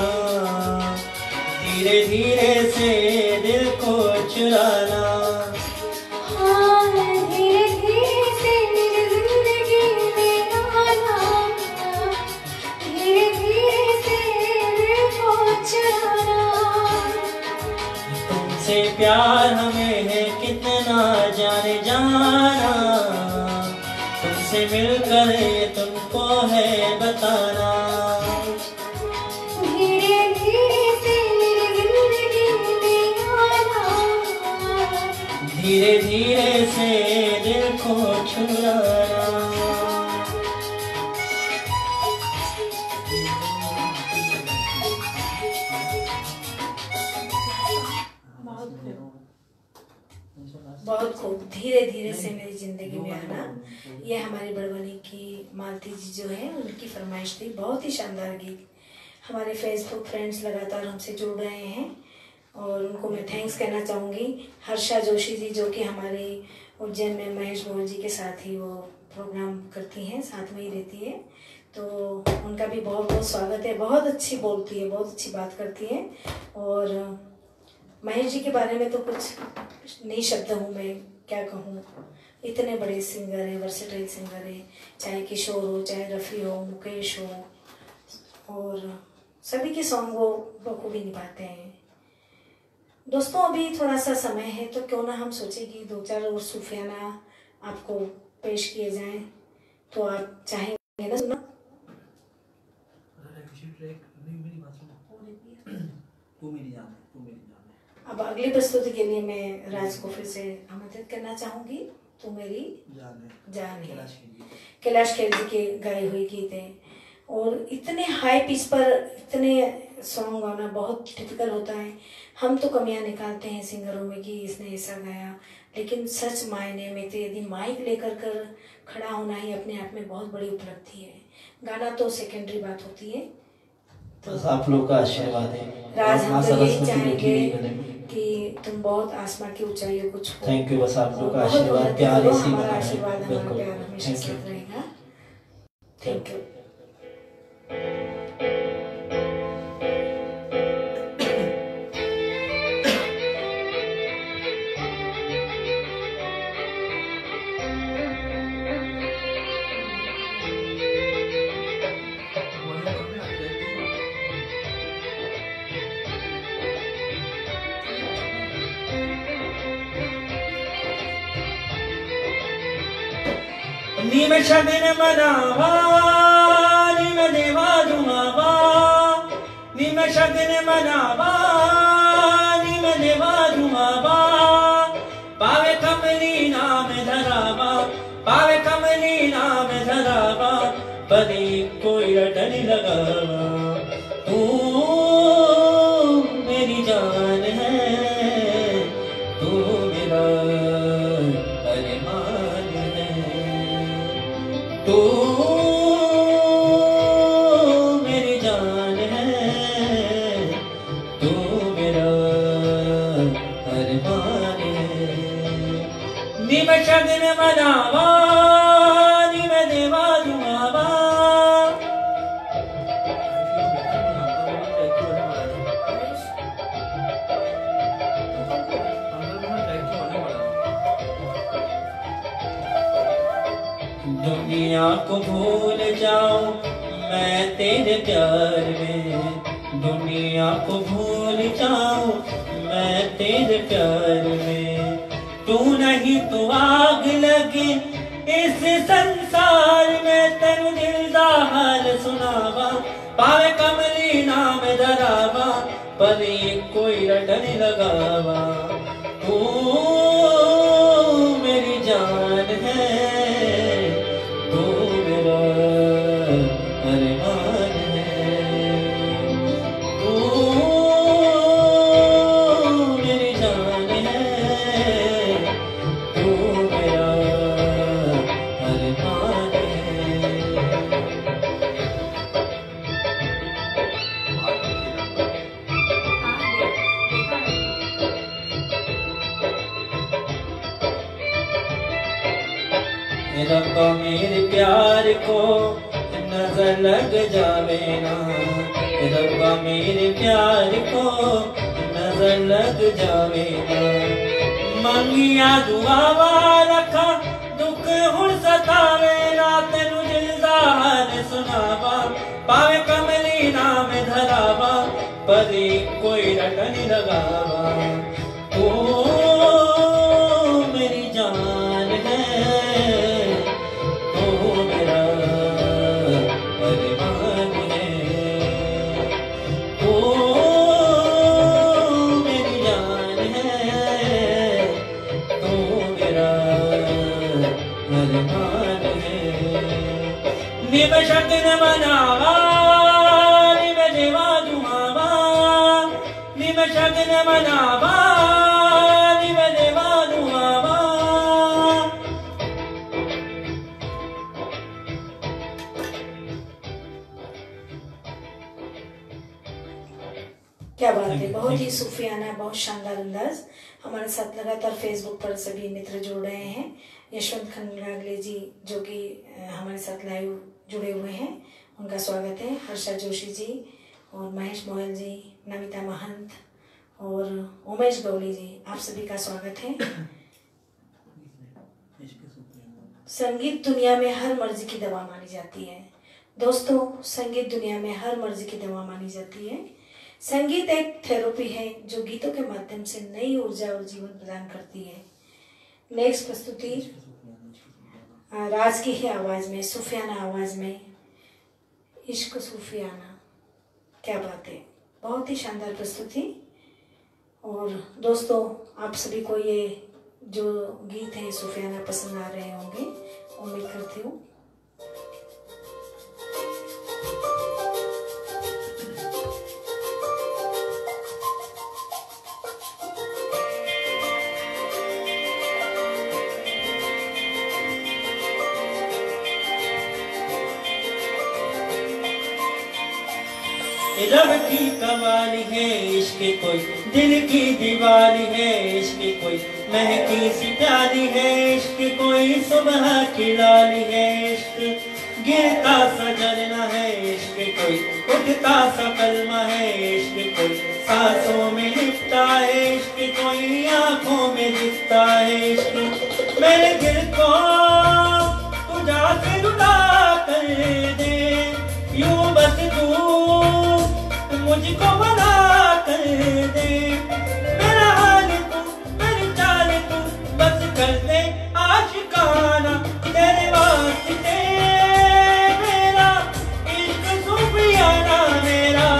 धीरे धीरे से दिल को चुराना। हाँ, धीरे धीरे से मेरी जिंदगी में आना, धीरे धीरे से दिल को चुराना। तुमसे प्यार हमें है कितना जाने जाना, तुमसे मिलकर ये तुमको है बताना। धीरे धीरे से मेरी जिंदगी में आना, धीरे धीरे से दिल को छुड़ाना। बहुत खूब, धीरे धीरे से मेरी जिंदगी में आना। ये हमारी बड़बनी की मालती जी जो है उनकी फरमाइश थी। बहुत ही शानदार गीत। हमारे फेसबुक फ्रेंड्स लगातार हमसे जुड़ रहे हैं और उनको मैं थैंक्स कहना चाहूँगी। हर्षा जोशी जी जो कि हमारे उज्जैन में महेश गोयल जी के साथ ही वो प्रोग्राम करती हैं, साथ में ही रहती है, तो उनका भी बहुत बहुत स्वागत है। बहुत अच्छी बोलती है, बहुत अच्छी बात करती है। और महेश जी के बारे में तो कुछ नहीं शब्द हूँ मैं क्या कहूँ। इतने बड़े सिंगर हैं, वर्सेटाइल सिंगर हैं, चाहे किशोर हो, चाहे रफ़ी हो, मुकेश हो, और सभी के सॉन्ग वो बखूबी निभाते हैं। दोस्तों अभी थोड़ा सा समय है तो क्यों ना हम सोचे कि दो चार और सूफियाना आपको पेश किए जाएं, तो आप चाहेंगे ना सुना? तू मेरी जान है, तू मेरी जान है। अब अगली प्रस्तुति के लिए मैं राज को फिर से आमंत्रित करना चाहूंगी। तू मेरी जान है, कैलाश खेर जी के गाए हुए गीत है। और इतने हाई पिच पर इतने सॉन्ग गाना बहुत टिपिकल होता है। हम तो कमियां निकालते हैं सिंगरों में कि इसने ऐसा गाया, लेकिन सच मायने में तो यदि माइक लेकर कर खड़ा होना ही अपने आप में बहुत बड़ी उपलब्धि है। गाना तो सेकेंडरी बात होती है। तो आप लोग का आशीर्वाद है, राज हम माँ तो यही सरस्वती बैठी हुई चाहेंगे गले में। कि तुम बहुत आसमां की ऊंचाइयों को छू। Thank you. बस आप लोग का बहुत आशीर्वाद उन्नति प्यार करो, इसी में हमारा है। आशीर्वाद हमारा बिल्कुल। प्यार हमेशा थैंक यू। साथ रहेगा। Thank you. नीम शगन मनावा नीम देवा दुआवा नीम शगन मनावा नीम देवा दुआवा पावे कमली नाम धरावा पावे कमली नाम धरावा परी कोई रटन लगावा तू मेरी जान है तू मेरा अरमान है तू मेरी जान है तू मेरा अरमान है निम शगन मनावा निम देवा दुआवा दुनिया को भूल जाऊं मैं तेरे प्यार में दुनिया को भूल जाऊं मैं तेरे प्यार में तू नहीं तो आग लगे इस संसार में तेनु दिल दा हाल सुनावा पावे कमली नाम धरावा पर कोई रटन लगावा तू मेरी जान है तू मेरा अरमान है तू मेरी जान है तू मेरा अरमान है रब्बा मेरे प्यार को नजर लग जावे ना रब्बा मेरे प्यार को नजर लग जावे ना मंगिया दुआवा रखा दुख हुण सतावे ना तेनु दिल दा हाल सुनावा पावे कमली नाम धरावा पर कोई रटन लगावा तू मेरी जान है तू मेरा अरमान है तू मेरी जान है तू मेरा अरमान है निम शगन मनावा निम देवा दुआवा निम शगन मनावा निम देवा दुआवा क्या बात है, बहुत ही सूफियाना, बहुत शानदार अंदाज। हमारे साथ लगातार फेसबुक पर सभी मित्र जुड़ रहे हैं। यशवंत खंडागले जी जो कि हमारे साथ लाइव जुड़े हुए हैं, उनका स्वागत है। हर्षा जोशी जी और महेश मोहल जी, नमिता महंत और उमेश गौली जी, आप सभी का स्वागत है। संगीत दुनिया में हर मर्जी की दवा मानी जाती है। दोस्तों, संगीत दुनिया में हर मर्जी की दवा मानी जाती है। संगीत एक थेरेपी है जो गीतों के माध्यम से नई ऊर्जा और जीवन प्रदान करती है। नेक्स्ट प्रस्तुति राज की ही आवाज में, सूफियाना आवाज में, इश्क सूफियाना। क्या बात है, बहुत ही शानदार प्रस्तुति। और दोस्तों, आप सभी को ये जो गीत है सूफियाना पसंद आ रहे होंगे, उम्मीद करती हूँ। रब की कमाली है इश्क कोई, दिल की दीवानी है इश्क कोई, महकी सी प्याली है इश्क कोई, सुबह की लाली है इश्क, गिरता सा झरना है इश्क कोई, उठता सा कलमा है इश्क कोई, सांसों में लिपटा है इश्क कोई, आंखों में दिखता है इश्क। मेरे दिल को तू जाके रुला कर दे, यूं बस तू मुझको बना कर दे, मेरा हाल तू मेरी चाल तू बस कर दे आशिकाना, तेरे वास्ते मेरा इश्क सूफियाना, मेरा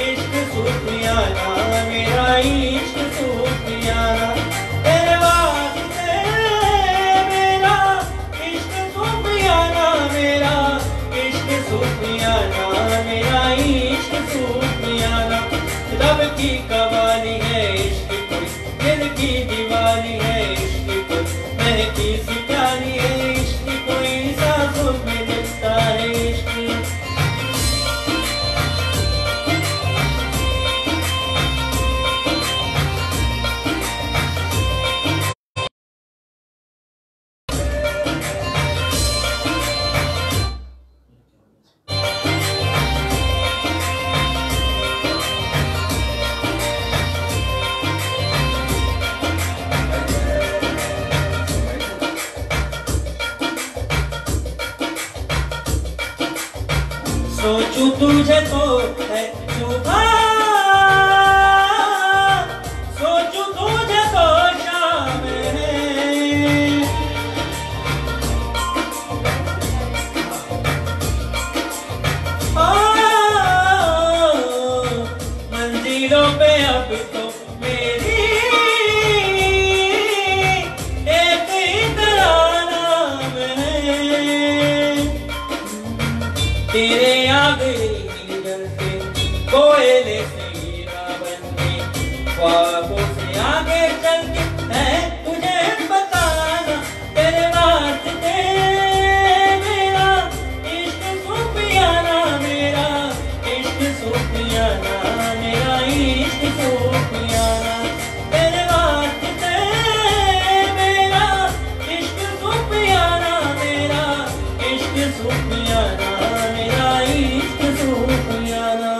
इश्क सूफियाना, मेरा इश्क सूफियाना, तेरे वास्ते मेरा इश्क सूफियाना, मेरा इश्क सूफियाना, मेरा इश्क सूफियाना। रब की कवाली है इश्क कोई, दिल की दीवानी है इश्क कोई, महकी सी प्याली है इश्क कोई, सांसों में दिखता है इश्क। सोचूं तुझे तो है सुबह, सोचूं तुझे तो शाम है, मंजिलों पे अब तो मेरी एक तेरा नाम है, तेरे जलते कोयले से हीरा बनके, ख्वाबों से आगे चलके है तुझे बताना, तेरे वास्ते मेरा इश्क सूफियाना, मेरा इश्क सूफियाना, मेरा इश्क सूफियाना, तेरे वास्ते मेरा इश्क सूफियाना, मेरा इश्क सूफियाना, मेरा इश्क सूफियाना।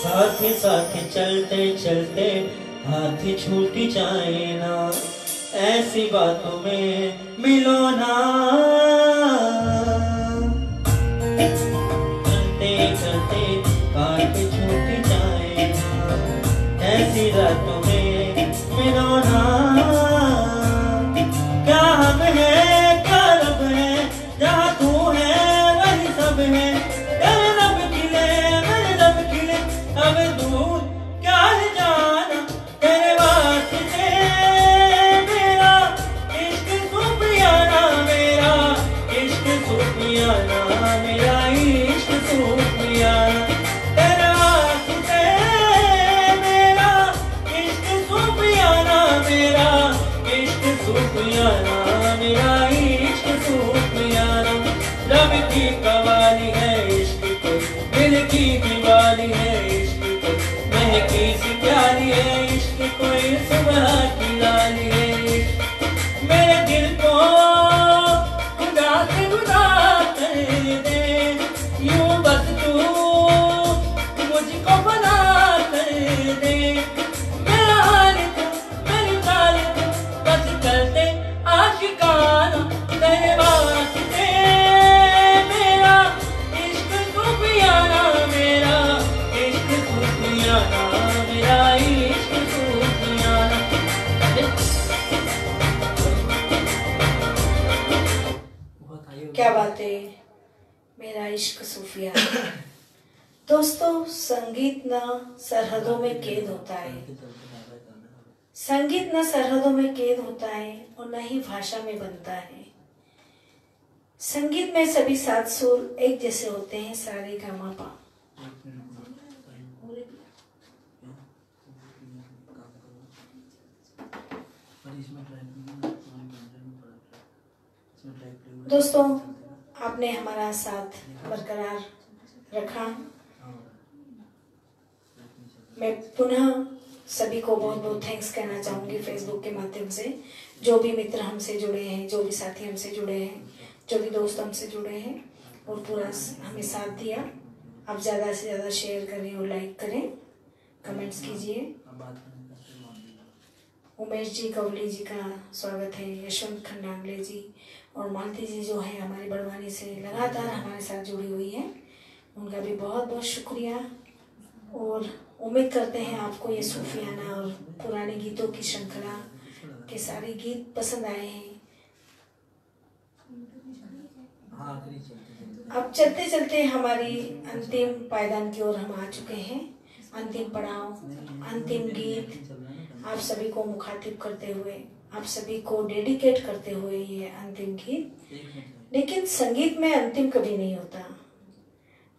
साथ साथ चलते चलते हाथ छूट जाए ना, ऐसी बातों में मिलो ना, चलते चलते काट छूट जाए ना, ऐसी रातों में मिलो ना, क्या हम है क्या रब है, जहाँ तू है वही सब है, तेरे रब खिले मेरे रब खिले, अब दूर क्या है जाना, तेरे वास्ते मेरा इश्क सूफियाना, मेरा इश्क सूफियाना, मेरा इश्क सूफियाना, तेरे वास्ते मेरा इश्क सूफियाना, मेरा इश्क सूफियाना, मेरा इश्क सूफियाना। रब की कवाली है इश्क कोई, दिल की दीवानी है इश्क कोई, महकी सी प्यारी है इश्क कोई, सुबह की लाली है इश्क। मेरे दिल को खुदा से जुदा कर दे, यूं बस तू मुझको बना कर दे, मेरा हाल तू मेरी चाल तू बस कर दे आशिकाना, तेरे वास्ते मेरा इश्क सूफियाना, मेरा इश्क सूफियाना, मेरा इश्क सूफियाना। क्या बात है, मेरा इश्क सूफियाना। दोस्तों, संगीत न सरहदों में कैद होता है। संगीत न सरहदों में कैद होता है और न ही भाषा में बनता है। संगीत में सभी सात सुर एक जैसे होते हैं, सारे गा मा पा। दोस्तों, आपने हमारा साथ बरकरार रखा। मैं पुनः सभी को बहुत बहुत थैंक्स कहना चाहूँगी फेसबुक के माध्यम से। जो भी मित्र हमसे जुड़े हैं, जो भी साथी हमसे जुड़े हैं, जो भी दोस्त हमसे जुड़े हैं और पूरा हमें साथ दिया। आप ज़्यादा से ज़्यादा शेयर करें और लाइक करें, कमेंट्स कीजिए। उमेश जी कवली जी का स्वागत है, यशवंत खंडांगले जी और मालती जी जो है हमारी बड़वानी से लगातार हमारे साथ जुड़ी हुई है, उनका भी बहुत बहुत शुक्रिया। और उम्मीद करते हैं आपको ये सूफियाना और पुराने गीतों की श्रृंखला के सारे गीत पसंद आए हैं। अब चलते चलते हमारी अंतिम पायदान की ओर हम आ चुके हैं। अंतिम पड़ाव, अंतिम गीत आप सभी को मुखातिब करते हुए, आप सभी को डेडिकेट करते हुए ये अंतिम गीत। लेकिन संगीत में अंतिम कभी नहीं होता,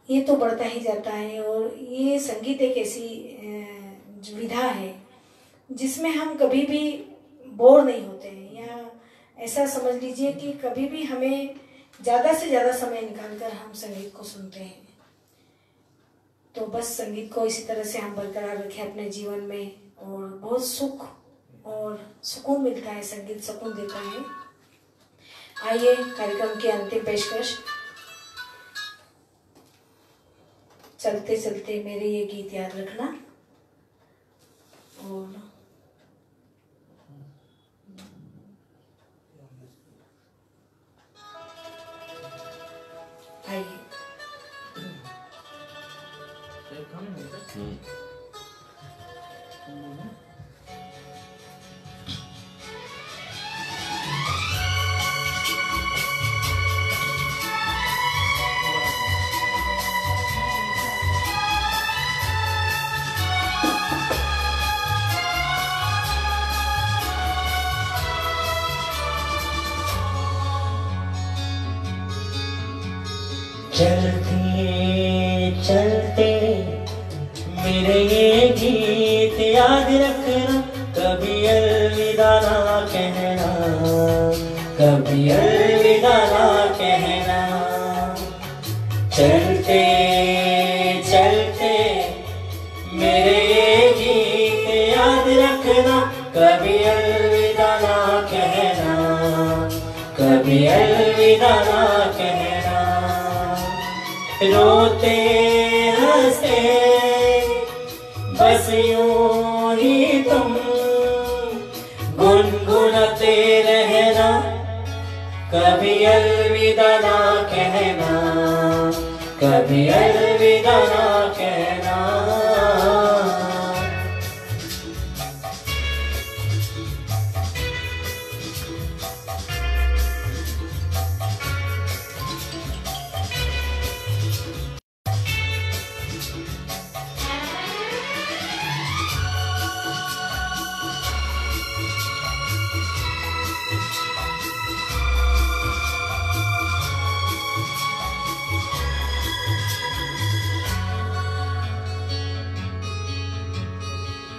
ये तो बढ़ता ही जाता है। और ये संगीत एक ऐसी विधा है जिसमें हम कभी भी बोर नहीं होते हैं, या ऐसा समझ लीजिए कि कभी भी हमें ज़्यादा से ज़्यादा समय निकालकर हम संगीत को सुनते हैं। तो बस संगीत को इसी तरह से हम बरकरार रखें अपने जीवन में, और बहुत सुख और सुकून मिलता है, संगीत सुकून देता है। आइए कार्यक्रम की अंतिम पेशकश, चलते चलते मेरे ये गीत याद रखना। और आइए चलते चलते मेरे ये गीत याद रखना, कभी अलविदा ना कहना, कभी अलविदा ना कहना। चलते चलते मेरे ये गीत याद रखना, कभी अलविदा ना कहना, कभी अलविदा ना कहना। रोते हंसते बस यूं ही तुम गुनगुनाते रहना, कभी अलविदा ना कहना, कभी अलविदा ना कहना।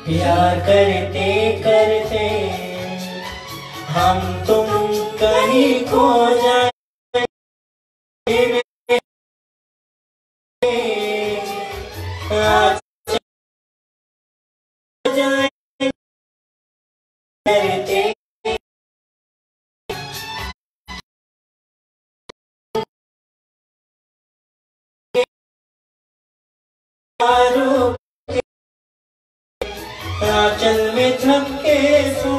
प्यार करते करते हम तुम कहीं खो जाए, आज जाए करते आंचल में थक के सो